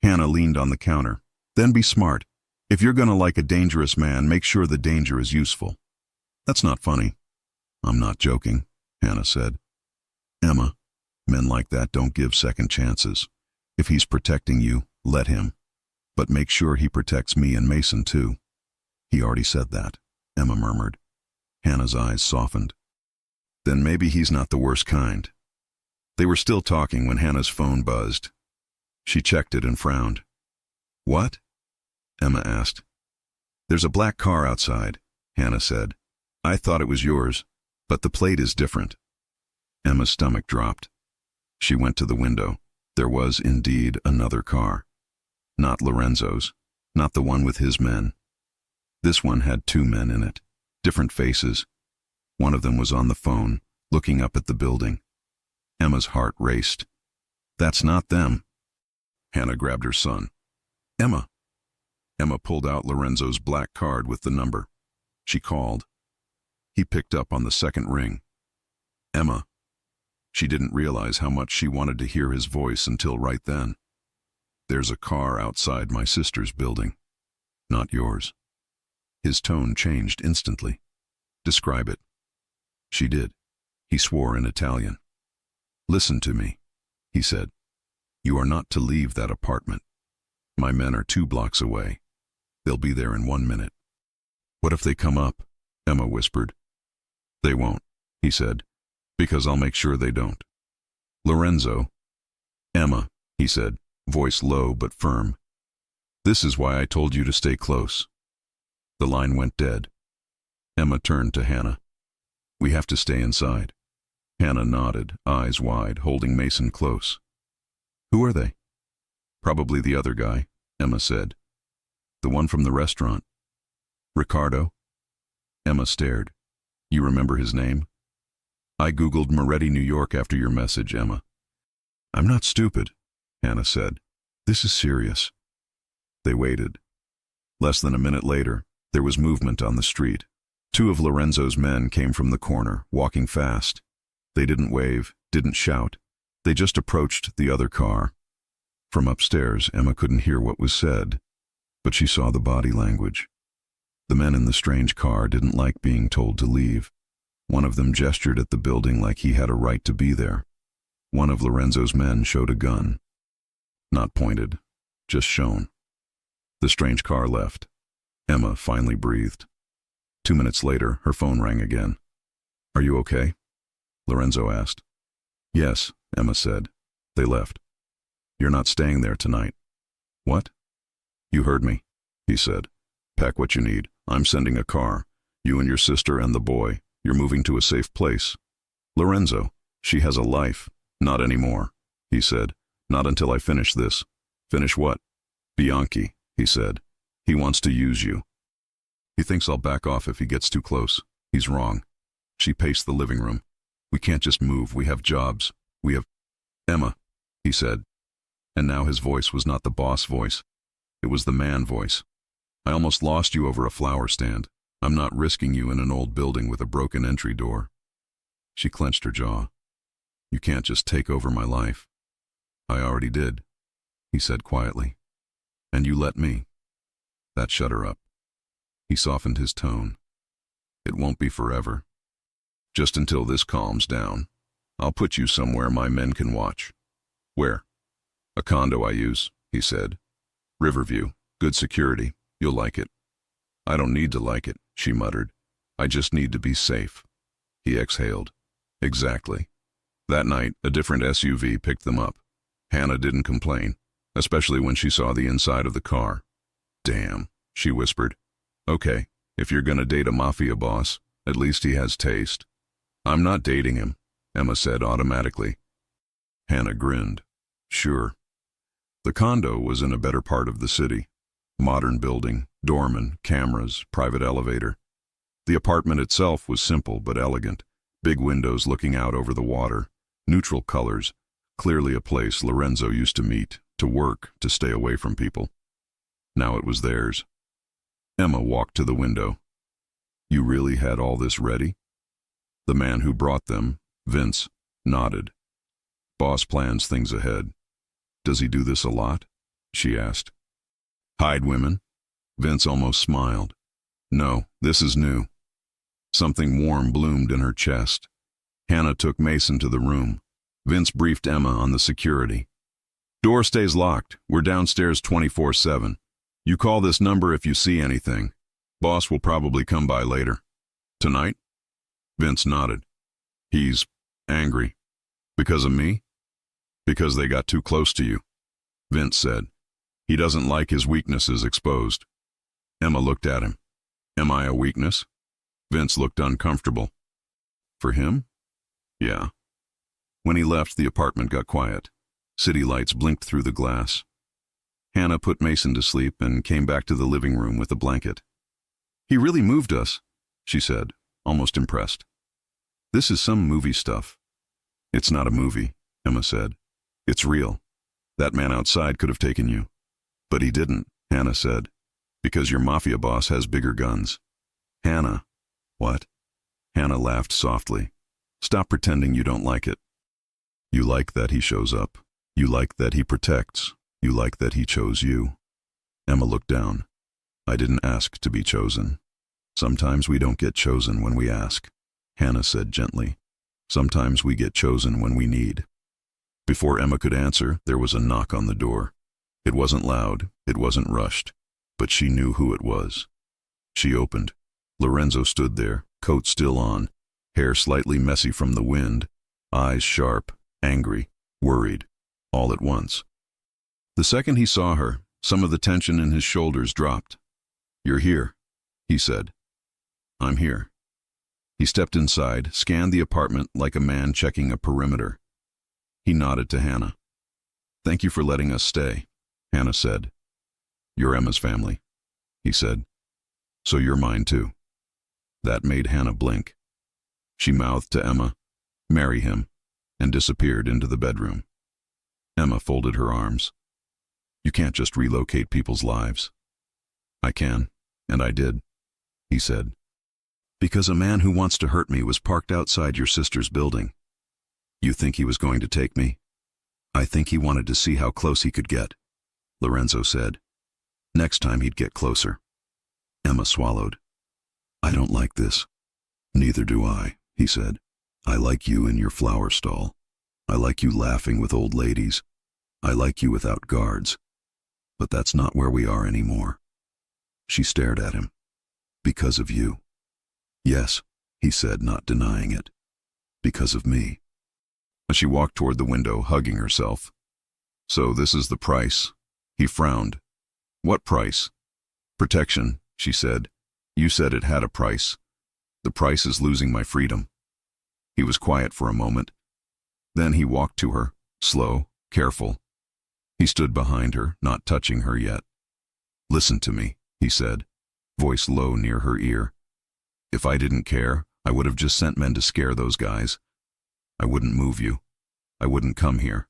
Hannah leaned on the counter. "Then be smart. If you're gonna like a dangerous man, make sure the danger is useful." "That's not funny." "I'm not joking," Hannah said. "Emma, men like that don't give second chances. If he's protecting you, let him. But make sure he protects me and Mason too." "He already said that," Emma murmured. Hannah's eyes softened. "Then maybe he's not the worst kind." They were still talking when Hannah's phone buzzed. She checked it and frowned. "What?" Emma asked. "There's a black car outside," Hannah said. "I thought it was yours, but the plate is different." Emma's stomach dropped. She went to the window. There was indeed another car. Not Lorenzo's, not the one with his men. This one had 2 men in it, different faces. One of them was on the phone, looking up at the building. Emma's heart raced. "That's not them." Hannah grabbed her son. "Emma." Emma pulled out Lorenzo's black card with the number. She called. He picked up on the second ring. "Emma." She didn't realize how much she wanted to hear his voice until right then. "There's a car outside my sister's building. Not yours." His tone changed instantly. "Describe it." She did. He swore in Italian. "Listen to me," he said. "You are not to leave that apartment. My men are 2 blocks away. They'll be there in 1 minute." "What if they come up?" Emma whispered. "They won't," he said, "because I'll make sure they don't." "Lorenzo." "Emma," he said, voice low but firm. "This is why I told you to stay close." The line went dead. Emma turned to Hannah. "We have to stay inside." Hannah nodded, eyes wide, holding Mason close. "Who are they?" "Probably the other guy," Emma said. "The one from the restaurant." "Ricardo?" Emma stared. "You remember his name?" "I Googled Moretti, New York after your message, Emma." "I'm not stupid," Hannah said. "This is serious." They waited. Less than a minute later, there was movement on the street. 2 of Lorenzo's men came from the corner, walking fast. They didn't wave, didn't shout. They just approached the other car. From upstairs, Emma couldn't hear what was said, but she saw the body language. The men in the strange car didn't like being told to leave. One of them gestured at the building like he had a right to be there. One of Lorenzo's men showed a gun. Not pointed, just shown. The strange car left. Emma finally breathed. 2 minutes later, her phone rang again. "Are you okay?" Lorenzo asked. "Yes," Emma said. They left. "You're not staying there tonight." "What?" "You heard me," he said. "Pack what you need. I'm sending a car. You and your sister and the boy. You're moving to a safe place." "Lorenzo, she has a life." "Not anymore," he said. "Not until I finish this." "Finish what?" "Bianchi," he said. "He wants to use you. He thinks I'll back off if he gets too close. He's wrong." She paced the living room. "We can't just move. We have jobs. We have—" "Emma," he said. And now his voice was not the boss voice. It was the man voice. "I almost lost you over a flower stand. I'm not risking you in an old building with a broken entry door." She clenched her jaw. "You can't just take over my life." "I already did," he said quietly. "And you let me." That shut her up. He softened his tone. It won't be forever. Just until this calms down. I'll put you somewhere my men can watch. Where? A condo I use, he said. Riverview, good security, you'll like it. I don't need to like it, she muttered. I just need to be safe. He exhaled. Exactly. That night, a different SUV picked them up. Hannah didn't complain, especially when she saw the inside of the car. Damn, she whispered. Okay, if you're gonna date a mafia boss, at least he has taste. I'm not dating him, Emma said automatically. Hannah grinned. Sure. The condo was in a better part of the city. Modern building, doorman, cameras, private elevator. The apartment itself was simple but elegant. Big windows looking out over the water. Neutral colors. Clearly a place Lorenzo used to meet, to work, to stay away from people. Now it was theirs. Emma walked to the window. You really had all this ready? The man who brought them, Vince, nodded. Boss plans things ahead. Does he do this a lot? She asked. Hide women? Vince almost smiled. No, this is new. Something warm bloomed in her chest. Hannah took Mason to the room. Vince briefed Emma on the security. Door stays locked. We're downstairs 24/7. You call this number if you see anything. Boss will probably come by later. Tonight? Vince nodded. He's angry. Because of me? Because they got too close to you, Vince said. He doesn't like his weaknesses exposed. Emma looked at him. Am I a weakness? Vince looked uncomfortable. For him? Yeah. When he left, the apartment got quiet. City lights blinked through the glass. Hannah put Mason to sleep and came back to the living room with a blanket. He really moved us, she said, almost impressed. This is some movie stuff. It's not a movie, Emma said. It's real. That man outside could have taken you. But he didn't, Hannah said, because your mafia boss has bigger guns. Hannah. What? Hannah laughed softly. Stop pretending you don't like it. You like that he shows up. You like that he protects. You like that he chose you. Emma looked down. I didn't ask to be chosen. Sometimes we don't get chosen when we ask, Hannah said gently. Sometimes we get chosen when we need. Before Emma could answer, there was a knock on the door. It wasn't loud, it wasn't rushed, but she knew who it was. She opened. Lorenzo stood there, coat still on, hair slightly messy from the wind, eyes sharp, angry, worried, all at once. The second he saw her, some of the tension in his shoulders dropped. You're here, he said. I'm here. He stepped inside, scanned the apartment like a man checking a perimeter. He nodded to Hannah. Thank you for letting us stay, Hannah said. You're Emma's family, he said. So you're mine too. That made Hannah blink. She mouthed to Emma, marry him, and disappeared into the bedroom. Emma folded her arms. You can't just relocate people's lives. I can, and I did, he said. Because a man who wants to hurt me was parked outside your sister's building. You think he was going to take me? I think he wanted to see how close he could get, Lorenzo said. Next time he'd get closer. Emma swallowed. I don't like this. Neither do I, he said. I like you in your flower stall. I like you laughing with old ladies. I like you without guards. But that's not where we are anymore. She stared at him. Because of you. Yes, he said, not denying it. Because of me. She walked toward the window, hugging herself. So this is the price. He frowned. What price? Protection, she said. You said it had a price. The price is losing my freedom. He was quiet for a moment. Then he walked to her, slow, careful. He stood behind her, not touching her yet. Listen to me, he said, voice low near her ear. If I didn't care, I would have just sent men to scare those guys. I wouldn't move you. I wouldn't come here.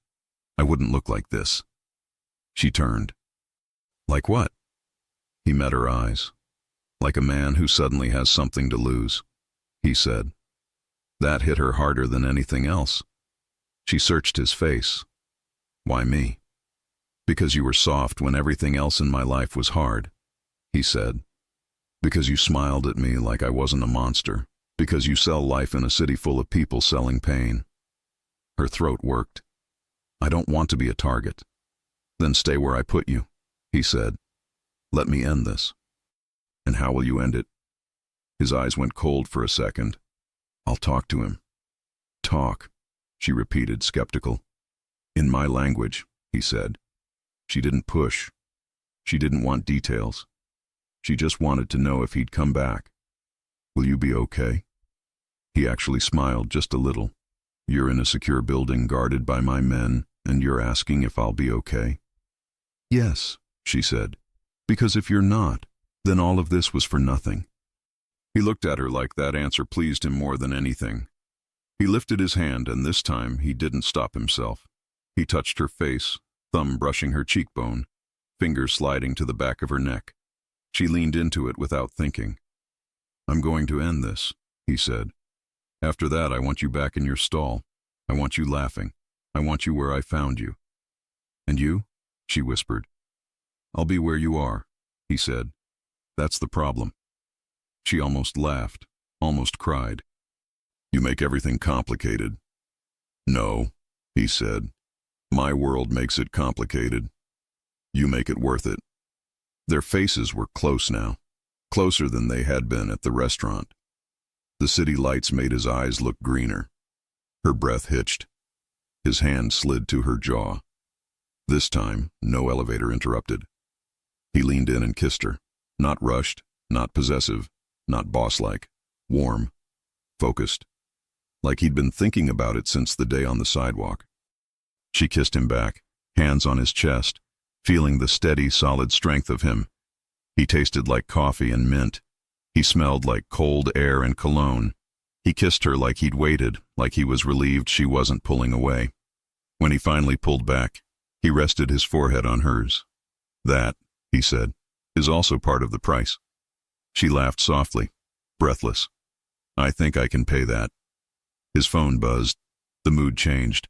I wouldn't look like this. She turned. Like what? He met her eyes. Like a man who suddenly has something to lose, he said. That hit her harder than anything else. She searched his face. Why me? Because you were soft when everything else in my life was hard, he said. Because you smiled at me like I wasn't a monster. Because you sell life in a city full of people selling pain. Her throat worked. I don't want to be a target. Then stay where I put you, he said. Let me end this. And how will you end it? His eyes went cold for a second. I'll talk to him. Talk, she repeated, skeptical. In my language, he said. She didn't push. She didn't want details. She just wanted to know if he'd come back. Will you be okay? He actually smiled just a little. You're in a secure building guarded by my men, and you're asking if I'll be okay? Yes, she said. Because if you're not, then all of this was for nothing. He looked at her like that answer pleased him more than anything. He lifted his hand, and this time he didn't stop himself. He touched her face, thumb brushing her cheekbone, fingers sliding to the back of her neck. She leaned into it without thinking. I'm going to end this, he said. After that, I want you back in your stall. I want you laughing. I want you where I found you. And you? She whispered. I'll be where you are, he said. That's the problem. She almost laughed, almost cried. You make everything complicated. No, he said. My world makes it complicated. You make it worth it. Their faces were close now, closer than they had been at the restaurant. The city lights made his eyes look greener. Her breath hitched. His hand slid to her jaw. This time, no elevator interrupted. He leaned in and kissed her, not rushed, not possessive, not boss-like, warm, focused, like he'd been thinking about it since the day on the sidewalk. She kissed him back, hands on his chest, feeling the steady, solid strength of him. He tasted like coffee and mint. He smelled like cold air and cologne. He kissed her like he'd waited, like he was relieved she wasn't pulling away. When he finally pulled back, he rested his forehead on hers. That, he said, is also part of the price. She laughed softly, breathless. I think I can pay that. His phone buzzed. The mood changed.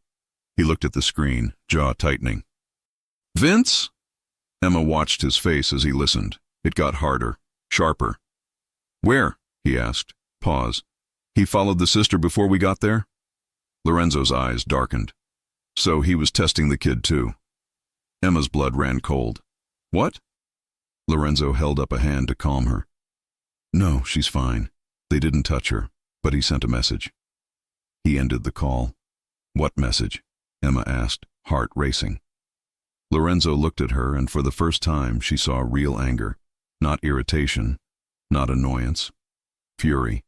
He looked at the screen, jaw tightening. Vince? Emma watched his face as he listened. It got harder, sharper. Where? He asked. Pause. He followed the sister before we got there? Lorenzo's eyes darkened. So he was testing the kid too. Emma's blood ran cold. What? Lorenzo held up a hand to calm her. No, she's fine. They didn't touch her, but he sent a message. He ended the call. What message? Emma asked, heart racing. Lorenzo looked at her, and for the first time she saw real anger. Not irritation, not annoyance. Fury.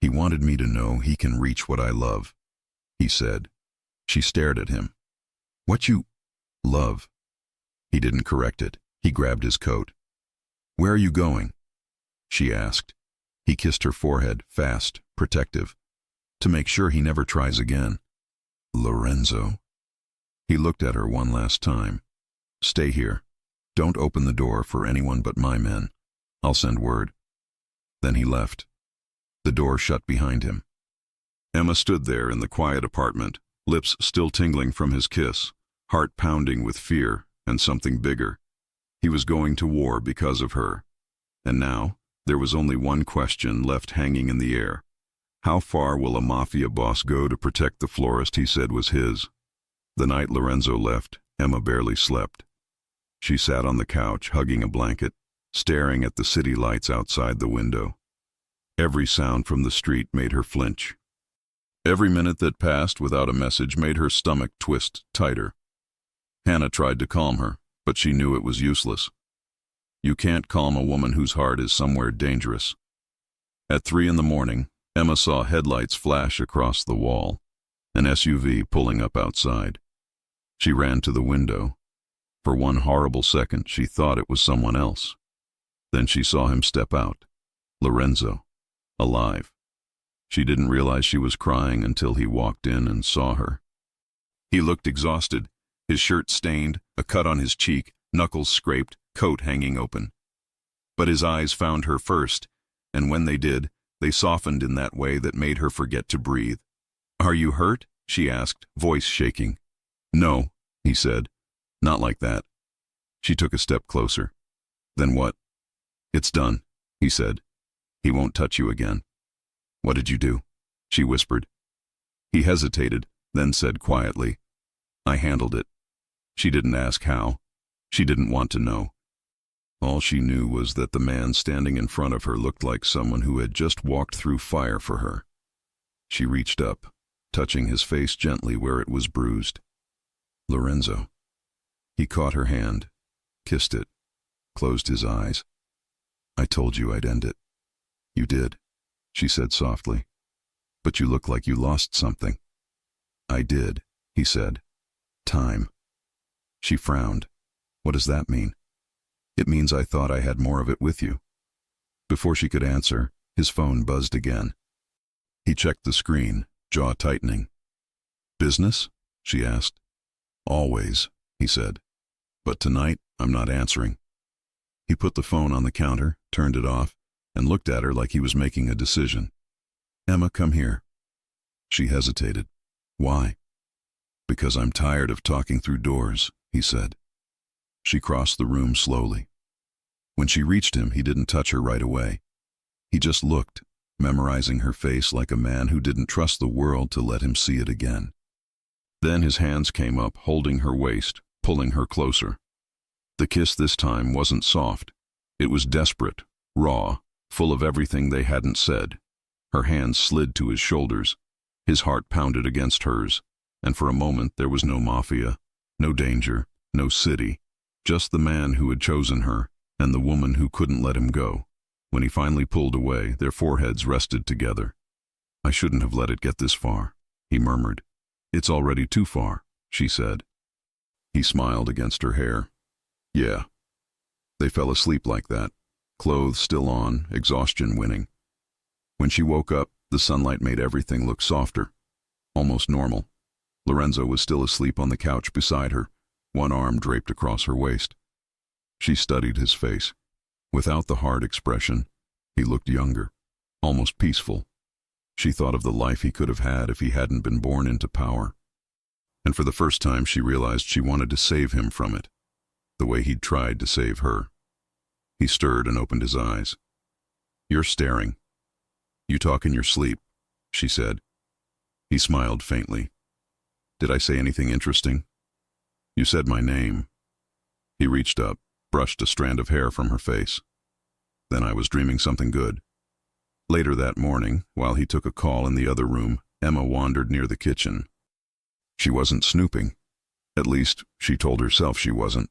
He wanted me to know he can reach what I love, he said. She stared at him. What you love? He didn't correct it. He grabbed his coat. Where are you going? She asked. He kissed her forehead, fast, protective, to make sure he never tries again. Lorenzo. He looked at her one last time. Stay here. Don't open the door for anyone but my men. I'll send word. Then he left. The door shut behind him. Emma stood there in the quiet apartment, lips still tingling from his kiss, heart pounding with fear and something bigger. He was going to war because of her. And now, there was only one question left hanging in the air. How far will a Mafia boss go to protect the florist he said was his? The night Lorenzo left, Emma barely slept. She sat on the couch, hugging a blanket, staring at the city lights outside the window. Every sound from the street made her flinch. Every minute that passed without a message made her stomach twist tighter. Hannah tried to calm her, but she knew it was useless. You can't calm a woman whose heart is somewhere dangerous. At 3 a.m, Emma saw headlights flash across the wall, an SUV pulling up outside. She ran to the window. For one horrible second, she thought it was someone else. Then she saw him step out. Lorenzo. Alive. She didn't realize she was crying until he walked in and saw her. He looked exhausted, his shirt stained, a cut on his cheek, knuckles scraped, coat hanging open. But his eyes found her first, and when they did, they softened in that way that made her forget to breathe. Are you hurt? She asked, voice shaking. No, he said. Not like that. She took a step closer. Then what? It's done, he said. He won't touch you again. What did you do? She whispered. He hesitated, then said quietly, I handled it. She didn't ask how. She didn't want to know. All she knew was that the man standing in front of her looked like someone who had just walked through fire for her. She reached up, touching his face gently where it was bruised. Lorenzo. He caught her hand, kissed it, closed his eyes. I told you I'd end it. You did, she said softly. But you look like you lost something. I did, he said. Time. She frowned. What does that mean? It means I thought I had more of it with you. Before she could answer, his phone buzzed again. He checked the screen, jaw tightening. Business? She asked. Always, he said. But tonight, I'm not answering. He put the phone on the counter, turned it off, and looked at her like he was making a decision. Emma, come here. She hesitated. Why? Because I'm tired of talking through doors, he said. She crossed the room slowly. When she reached him, he didn't touch her right away. He just looked, memorizing her face like a man who didn't trust the world to let him see it again. Then his hands came up, holding her waist, pulling her closer. The kiss this time wasn't soft. It was desperate, raw, full of everything they hadn't said. Her hands slid to his shoulders. His heart pounded against hers, and for a moment there was no Mafia, no danger, no city, just the man who had chosen her and the woman who couldn't let him go. When he finally pulled away, their foreheads rested together. I shouldn't have let it get this far, he murmured. It's already too far, she said. He smiled against her hair. Yeah. They fell asleep like that, clothes still on, exhaustion winning. When she woke up, the sunlight made everything look softer, almost normal. Lorenzo was still asleep on the couch beside her, one arm draped across her waist. She studied his face. Without the hard expression, he looked younger, almost peaceful. She thought of the life he could have had if he hadn't been born into power. And for the first time she realized she wanted to save him from it, the way he'd tried to save her. He stirred and opened his eyes. You're staring. You talk in your sleep, she said. He smiled faintly. Did I say anything interesting? You said my name. He reached up, brushed a strand of hair from her face. Then I was dreaming something good. Later that morning, while he took a call in the other room, Emma wandered near the kitchen. She wasn't snooping. At least, she told herself she wasn't.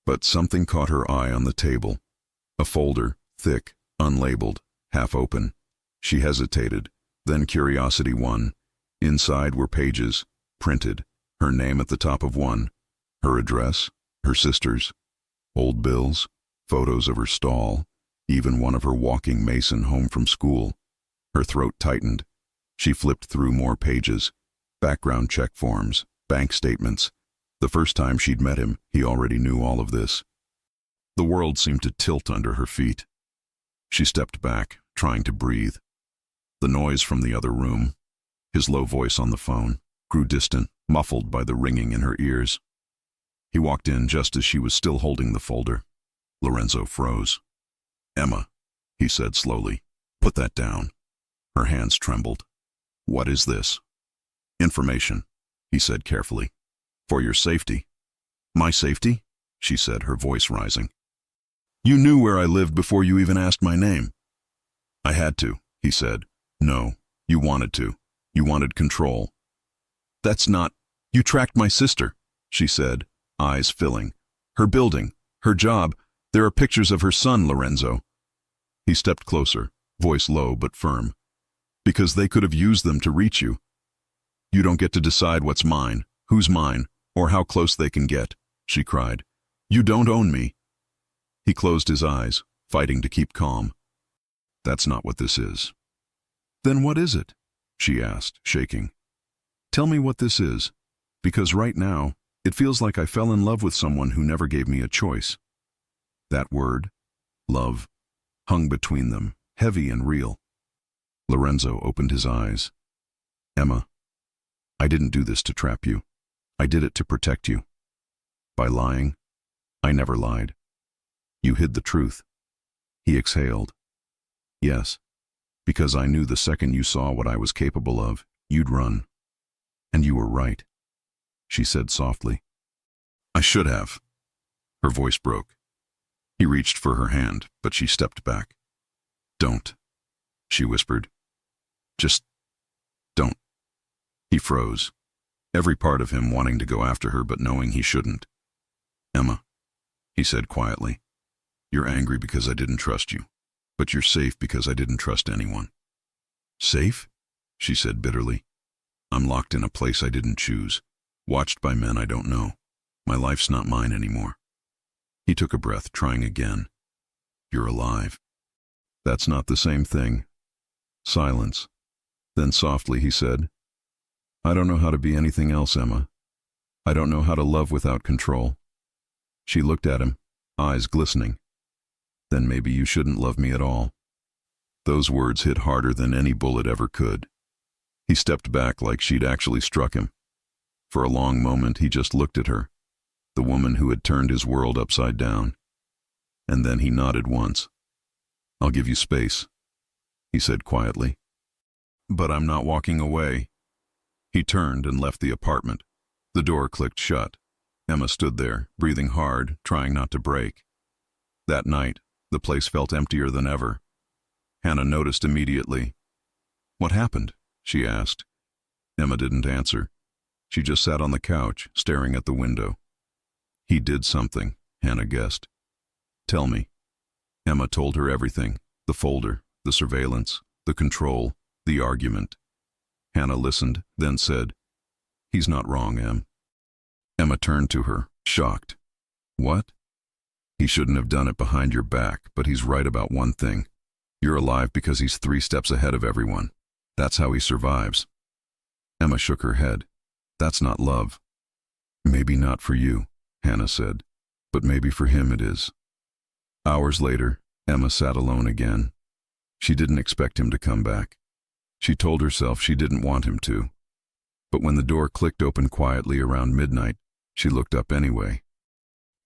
But something caught her eye on the table. A folder, thick, unlabeled, half open. She hesitated, then curiosity won. Inside were pages, printed, her name at the top of one, her address, her sister's, old bills, photos of her stall, even one of her walking Mason home from school. Her throat tightened. She flipped through more pages, background check forms, bank statements. The first time she'd met him, he already knew all of this. The world seemed to tilt under her feet. She stepped back, trying to breathe. The noise from the other room, his low voice on the phone, grew distant, muffled by the ringing in her ears. He walked in just as she was still holding the folder. Lorenzo froze. Emma, he said slowly, put that down. Her hands trembled. What is this? Information, he said carefully. For your safety. My safety? She said, her voice rising. You knew where I lived before you even asked my name. I had to, he said. No, you wanted to. You wanted control. That's not... You tracked my sister, she said, eyes filling. Her building, her job. There are pictures of her son, Lorenzo. He stepped closer, voice low but firm. Because they could have used them to reach you. You don't get to decide what's mine, who's mine, or how close they can get, she cried. You don't own me. He closed his eyes, fighting to keep calm. That's not what this is. Then what is it? She asked, shaking. Tell me what this is, because right now, it feels like I fell in love with someone who never gave me a choice. That word, love, hung between them, heavy and real. Lorenzo opened his eyes. Emma, I didn't do this to trap you. I did it to protect you. By lying, I never lied. You hid the truth. He exhaled. Yes, because I knew the second you saw what I was capable of, you'd run. And you were right, she said softly. I should have. Her voice broke. He reached for her hand, but she stepped back. Don't, she whispered. Just don't. He froze, every part of him wanting to go after her but knowing he shouldn't. Emma, he said quietly, you're angry because I didn't trust you, but you're safe because I didn't trust anyone. Safe? She said bitterly. I'm locked in a place I didn't choose, watched by men I don't know. My life's not mine anymore. He took a breath, trying again. You're alive. That's not the same thing. Silence. Then softly he said, I don't know how to be anything else, Emma. I don't know how to love without control. She looked at him, eyes glistening. Then maybe you shouldn't love me at all. Those words hit harder than any bullet ever could. He stepped back like she'd actually struck him. For a long moment he just looked at her, the woman who had turned his world upside down. And then he nodded once. I'll give you space, he said quietly. But I'm not walking away. He turned and left the apartment. The door clicked shut. Emma stood there, breathing hard, trying not to break. That night, the place felt emptier than ever. Hannah noticed immediately. What happened? She asked. Emma didn't answer. She just sat on the couch, staring at the window. He did something, Hannah guessed. Tell me. Emma told her everything, the folder, the surveillance, the control, the argument. Hannah listened, then said, He's not wrong, Em. Emma turned to her, shocked. What? He shouldn't have done it behind your back, but he's right about one thing. You're alive because he's 3 steps ahead of everyone. That's how he survives. Emma shook her head. That's not love. Maybe not for you, Hannah said, but maybe for him it is. Hours later, Emma sat alone again. She didn't expect him to come back. She told herself she didn't want him to. But when the door clicked open quietly around midnight, she looked up anyway.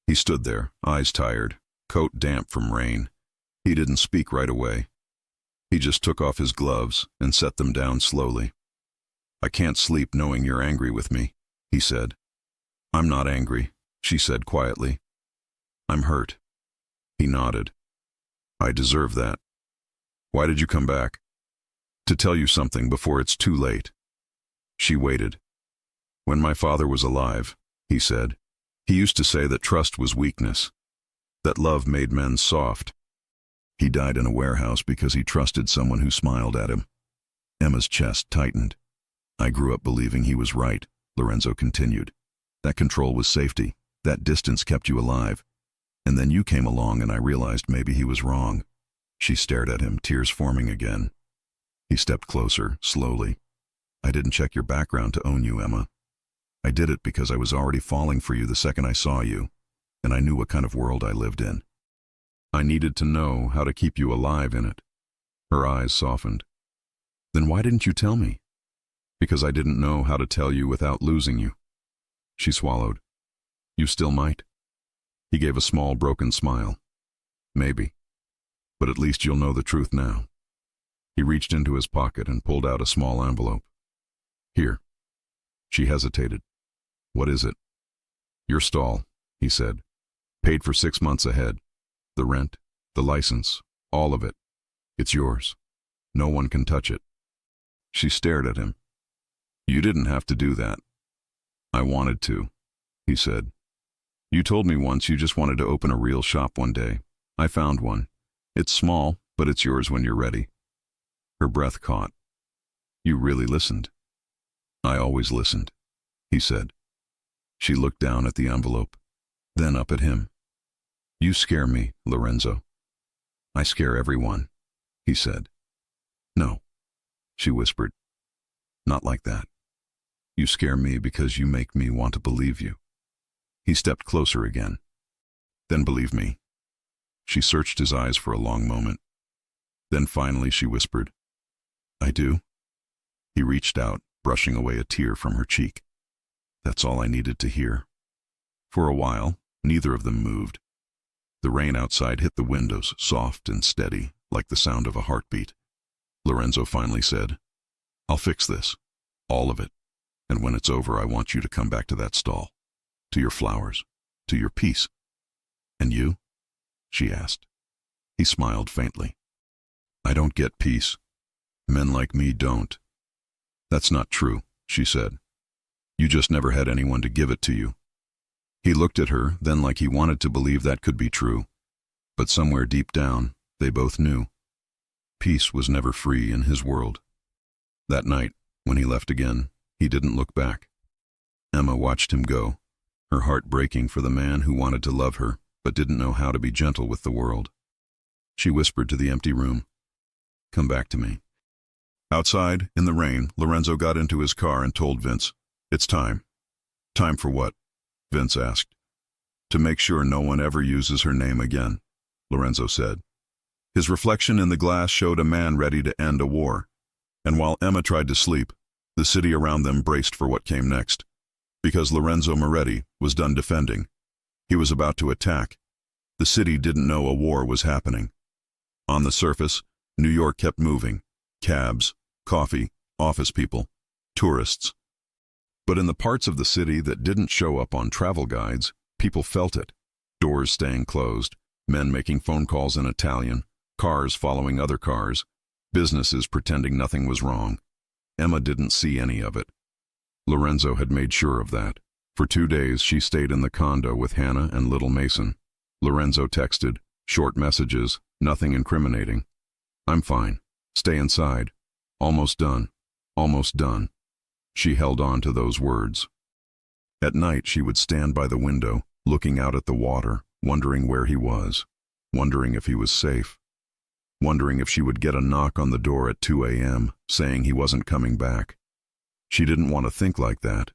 He stood there, eyes tired, coat damp from rain. He didn't speak right away. He just took off his gloves and set them down slowly. I can't sleep knowing you're angry with me, he said. I'm not angry, she said quietly. I'm hurt. He nodded. I deserve that. Why did you come back? To tell you something before it's too late. She waited. When my father was alive, he said, he used to say that trust was weakness, that love made men soft. He died in a warehouse because he trusted someone who smiled at him. Emma's chest tightened. I grew up believing he was right, Lorenzo continued. That control was safety. That distance kept you alive. And then you came along and I realized maybe he was wrong. She stared at him, tears forming again. He stepped closer, slowly. I didn't check your background to own you, Emma. I did it because I was already falling for you the second I saw you, and I knew what kind of world I lived in. I needed to know how to keep you alive in it. Her eyes softened. Then why didn't you tell me? Because I didn't know how to tell you without losing you. She swallowed. You still might. He gave a small, broken smile. Maybe. But at least you'll know the truth now. He reached into his pocket and pulled out a small envelope. Here. She hesitated. What is it? Your stall, he said. Paid for 6 months ahead. The rent, the license, all of it. It's yours. No one can touch it. She stared at him. You didn't have to do that. I wanted to, he said. You told me once you just wanted to open a real shop one day. I found one. It's small, but it's yours when you're ready. Her breath caught. You really listened. I always listened, he said. She looked down at the envelope, then up at him. You scare me, Lorenzo. I scare everyone, he said. No, she whispered. Not like that. You scare me because you make me want to believe you. He stepped closer again. Then believe me. She searched his eyes for a long moment. Then finally she whispered, I do. He reached out, brushing away a tear from her cheek. That's all I needed to hear. For a while, neither of them moved. The rain outside hit the windows, soft and steady, like the sound of a heartbeat. Lorenzo finally said, "I'll fix this. All of it. And when it's over, I want you to come back to that stall. To your flowers. To your peace." "And you?" she asked. He smiled faintly. "I don't get peace. Men like me don't." "That's not true," she said. "You just never had anyone to give it to you." He looked at her, then like he wanted to believe that could be true. But somewhere deep down, they both knew. Peace was never free in his world. That night, when he left again, he didn't look back. Emma watched him go, her heart breaking for the man who wanted to love her, but didn't know how to be gentle with the world. She whispered to the empty room, "Come back to me." Outside, in the rain, Lorenzo got into his car and told Vince, "It's time." "Time for what?" Vince asked. "To make sure no one ever uses her name again," Lorenzo said. His reflection in the glass showed a man ready to end a war. And while Emma tried to sleep, the city around them braced for what came next. Because Lorenzo Moretti was done defending. He was about to attack. The city didn't know a war was happening. On the surface, New York kept moving. Cabs, coffee, office people, tourists. But in the parts of the city that didn't show up on travel guides, people felt it. Doors staying closed, men making phone calls in Italian, cars following other cars, businesses pretending nothing was wrong. Emma didn't see any of it. Lorenzo had made sure of that. For 2 days she stayed in the condo with Hannah and little Mason. Lorenzo texted, short messages, nothing incriminating. "I'm fine. Stay inside. Almost done. Almost done." She held on to those words. At night she would stand by the window, looking out at the water, wondering where he was, wondering if he was safe, wondering if she would get a knock on the door at 2 a.m. saying he wasn't coming back. She didn't want to think like that,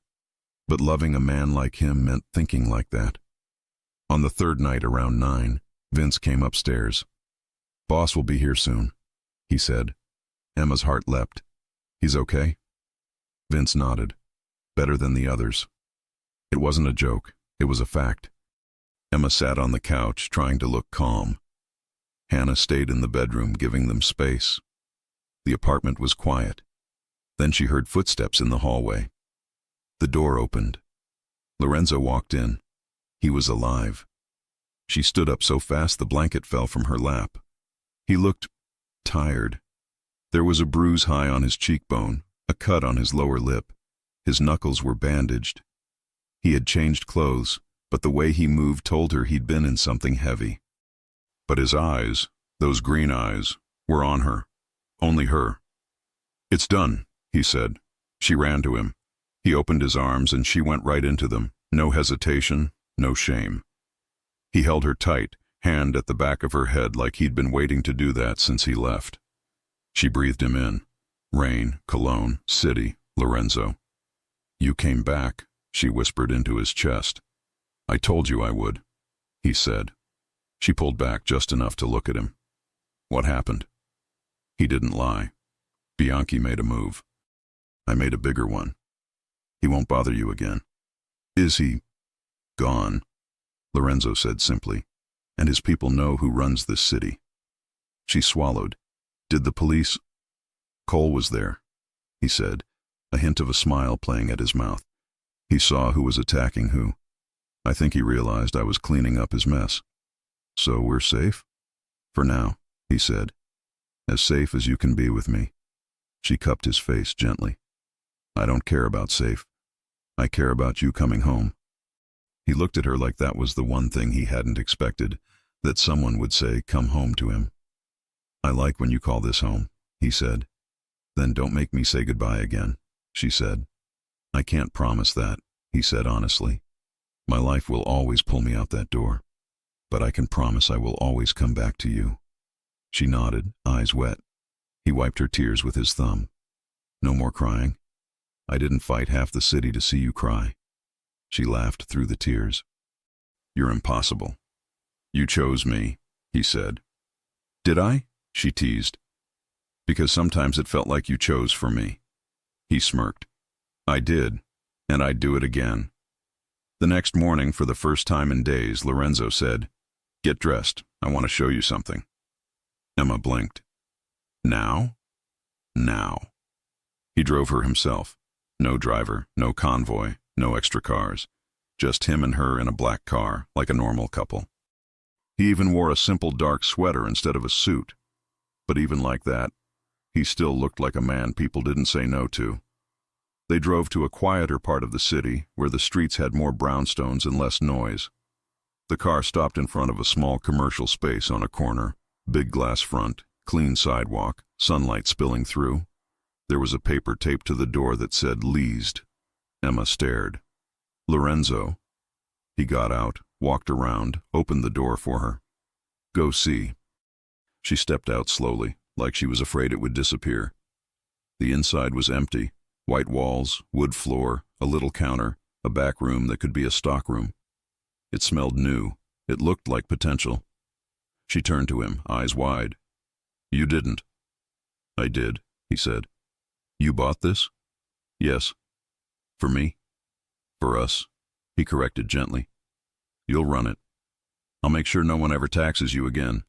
but loving a man like him meant thinking like that. On the third night around 9, Vince came upstairs. "Boss will be here soon," he said. Emma's heart leapt. "He's okay?" Vince nodded. "Better than the others." It wasn't a joke, it was a fact. Emma sat on the couch, trying to look calm. Hannah stayed in the bedroom, giving them space. The apartment was quiet. Then she heard footsteps in the hallway. The door opened. Lorenzo walked in. He was alive. She stood up so fast the blanket fell from her lap. He looked tired. There was a bruise high on his cheekbone, a cut on his lower lip. His knuckles were bandaged. He had changed clothes, but the way he moved told her he'd been in something heavy. But his eyes, those green eyes, were on her. Only her. "It's done," he said. She ran to him. He opened his arms and she went right into them. No hesitation, no shame. He held her tight, hand at the back of her head like he'd been waiting to do that since he left. She breathed him in. Rain, Cologne, city, Lorenzo. "You came back," she whispered into his chest. "I told you I would," he said. She pulled back just enough to look at him. "What happened?" He didn't lie. "Bianchi made a move. I made a bigger one. He won't bother you again." "Is he gone?" Lorenzo said simply. "And his people know who runs this city." She swallowed. "Did the police—" "Cole was there," he said, a hint of a smile playing at his mouth. "He saw who was attacking who. I think he realized I was cleaning up his mess. So we're safe?" "For now," he said. "As safe as you can be with me." She cupped his face gently. "I don't care about safe. I care about you coming home." He looked at her like that was the one thing he hadn't expected, that someone would say, "Come home" to him. "I like when you call this home," he said. "Then don't make me say goodbye again," she said. "I can't promise that," he said honestly. "My life will always pull me out that door. But I can promise I will always come back to you." She nodded, eyes wet. He wiped her tears with his thumb. "No more crying. I didn't fight half the city to see you cry." She laughed through the tears. "You're impossible. You chose me," he said. "Did I?" she teased. "Because sometimes it felt like you chose for me." He smirked. "I did, and I'd do it again." The next morning, for the first time in days, Lorenzo said, Get dressed. I want to show you something. Emma blinked. Now? Now. He drove her himself. No driver, no convoy, no extra cars. Just him and her in a black car, like a normal couple. He even wore a simple dark sweater instead of a suit. But even like that, he still looked like a man people didn't say no to. They drove to a quieter part of the city, where the streets had more brownstones and less noise. The car stopped in front of a small commercial space on a corner, big glass front, clean sidewalk, sunlight spilling through. There was a paper taped to the door that said leased. Emma stared. Lorenzo. He got out, walked around, opened the door for her. Go see. She stepped out slowly, like she was afraid it would disappear. The inside was empty. White walls, wood floor, a little counter, a back room that could be a stockroom. It smelled new. It looked like potential. She turned to him, eyes wide. You didn't. I did, he said. You bought this? Yes. For me? For us, he corrected gently. You'll run it. I'll make sure no one ever taxes you again.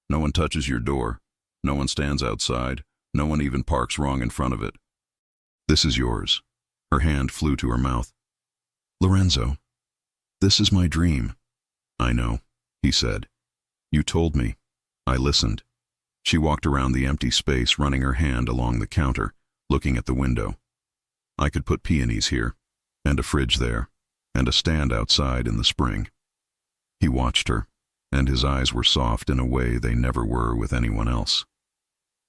No one touches your door. No one stands outside. No one even parks wrong in front of it. This is yours. Her hand flew to her mouth. Lorenzo, this is my dream. I know, he said. You told me. I listened. She walked around the empty space, running her hand along the counter, looking at the window. I could put peonies here, and a fridge there, and a stand outside in the spring. He watched her, and his eyes were soft in a way they never were with anyone else.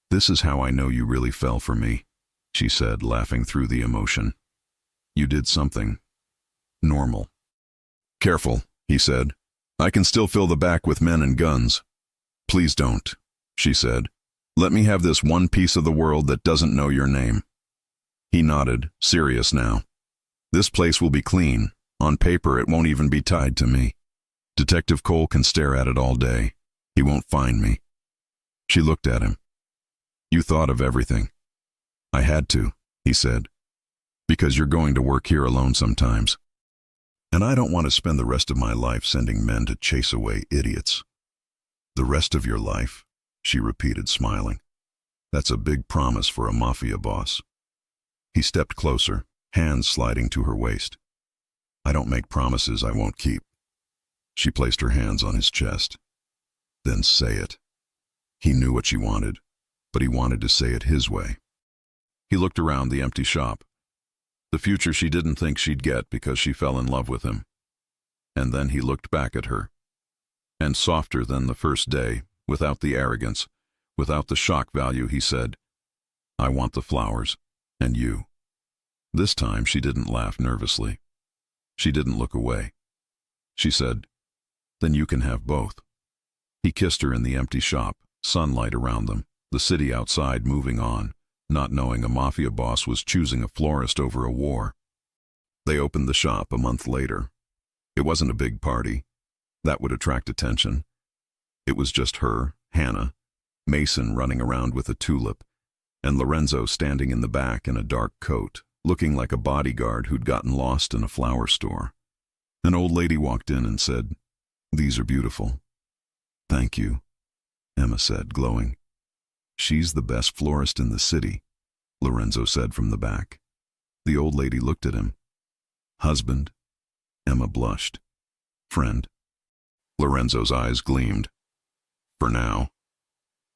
This is how I know you really fell for me, she said, laughing through the emotion. You did something normal. Careful, he said. I can still fill the back with men and guns. Please don't, she said. Let me have this one piece of the world that doesn't know your name. He nodded, serious now. This place will be clean. On paper, it won't even be tied to me. Detective Cole can stare at it all day. He won't find me. She looked at him. You thought of everything. I had to, he said, because you're going to work here alone sometimes. And I don't want to spend the rest of my life sending men to chase away idiots. The rest of your life, she repeated, smiling. That's a big promise for a Mafia boss. He stepped closer, hands sliding to her waist. I don't make promises I won't keep. She placed her hands on his chest. Then say it. He knew what she wanted, but he wanted to say it his way. He looked around the empty shop. The future she didn't think she'd get because she fell in love with him. And then he looked back at her. And softer than the first day, without the arrogance, without the shock value, he said, I want the flowers, and you. This time she didn't laugh nervously. She didn't look away. She said, then you can have both. He kissed her in the empty shop, sunlight around them, the city outside moving on, not knowing a Mafia boss was choosing a florist over a war. They opened the shop a month later. It wasn't a big party. That would attract attention. It was just her, Hannah, Mason running around with a tulip, and Lorenzo standing in the back in a dark coat, looking like a bodyguard who'd gotten lost in a flower store. An old lady walked in and said, These are beautiful. Thank you, Emma said, glowing. She's the best florist in the city, Lorenzo said from the back. The old lady looked at him. Husband? Emma blushed. Friend? Lorenzo's eyes gleamed. For now.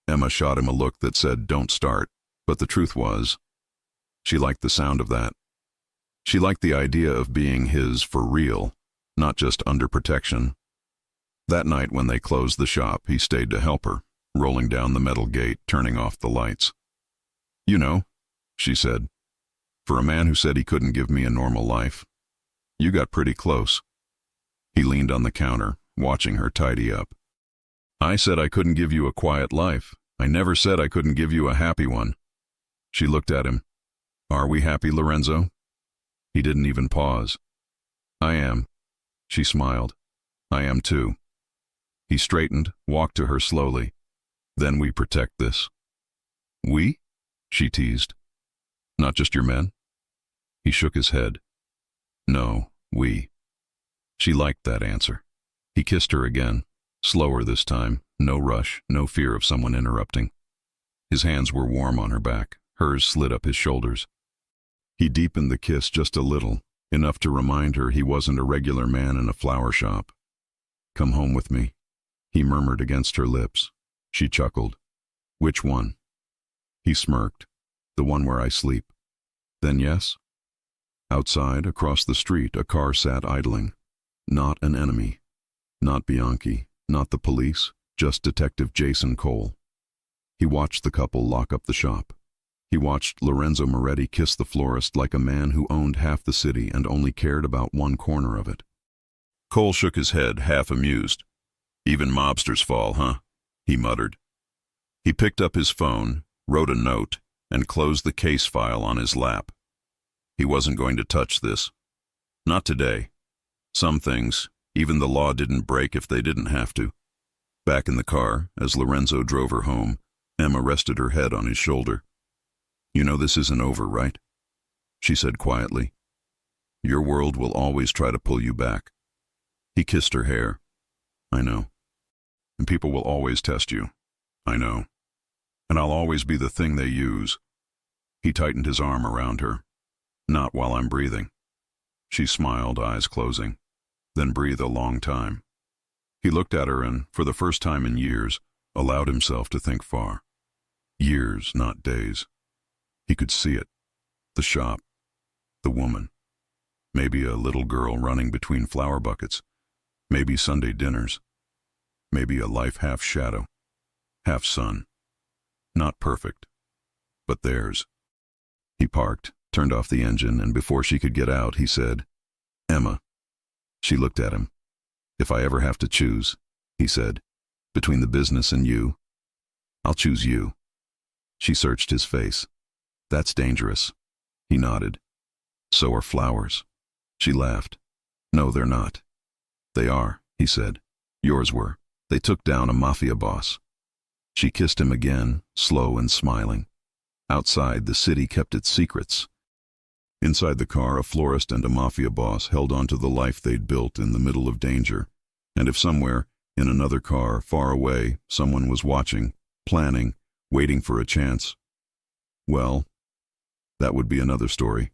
Emma shot him a look that said, don't start, but the truth was, she liked the sound of that. She liked the idea of being his for real, not just under protection. That night when they closed the shop, he stayed to help her, rolling down the metal gate, turning off the lights. You know, she said, for a man who said he couldn't give me a normal life, you got pretty close. He leaned on the counter, watching her tidy up. I said I couldn't give you a quiet life. I never said I couldn't give you a happy one. She looked at him. Are we happy, Lorenzo? He didn't even pause. I am. She smiled. I am too. He straightened, walked to her slowly. Then we protect this. We? She teased. Not just your men? He shook his head. No, we. She liked that answer. He kissed her again, Slower this time, no rush, no fear of someone interrupting. His hands were warm on her back, hers slid up his shoulders. He deepened the kiss just a little, enough to remind her he wasn't a regular man in a flower shop. "Come home with me," he murmured against her lips. She chuckled. "Which one?" He smirked. "The one where I sleep." "Then yes?" Outside, across the street, a car sat idling. Not an enemy. Not Bianchi. Not the police. Just Detective Jason Cole. He watched the couple lock up the shop. He watched Lorenzo Moretti kiss the florist like a man who owned half the city and only cared about one corner of it. Cole shook his head, half amused. "Even mobsters fall, huh?" he muttered. He picked up his phone, wrote a note, and closed the case file on his lap. He wasn't going to touch this. Not today. Some things, even the law didn't break if they didn't have to. Back in the car, as Lorenzo drove her home, Emma rested her head on his shoulder. "You know this isn't over, right?" she said quietly. "Your world will always try to pull you back." He kissed her hair. "I know. And people will always test you. I know. And I'll always be the thing they use." He tightened his arm around her. "Not while I'm breathing." She smiled, eyes closing, then breathed a long time. He looked at her and, for the first time in years, allowed himself to think far. Years, not days. He could see it. The shop. The woman. Maybe a little girl running between flower buckets. Maybe Sunday dinners. Maybe a life half shadow, half sun. Not perfect, but theirs. He parked, turned off the engine, and before she could get out, he said, "Emma." She looked at him. "If I ever have to choose," he said, "between the business and you, I'll choose you." She searched his face. "That's dangerous." He nodded. "So are flowers." She laughed. "No, they're not." "They are," he said. "Yours were. They took down a Mafia boss." She kissed him again, slow and smiling. Outside, the city kept its secrets. Inside the car, a florist and a Mafia boss held on to the life they'd built in the middle of danger. And if somewhere, in another car, far away, someone was watching, planning, waiting for a chance, well, that would be another story.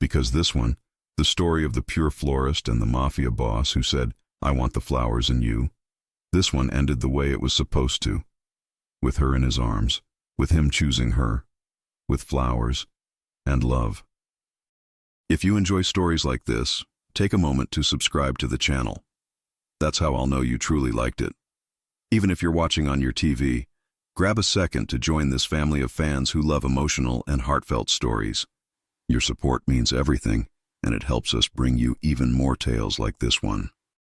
Because this one, the story of the pure florist and the Mafia boss who said, "I want the flowers and you," this one ended the way it was supposed to. With her in his arms, with him choosing her, with flowers and love. If you enjoy stories like this, take a moment to subscribe to the channel. That's how I'll know you truly liked it. Even if you're watching on your TV, grab a second to join this family of fans who love emotional and heartfelt stories. Your support means everything, and it helps us bring you even more tales like this one.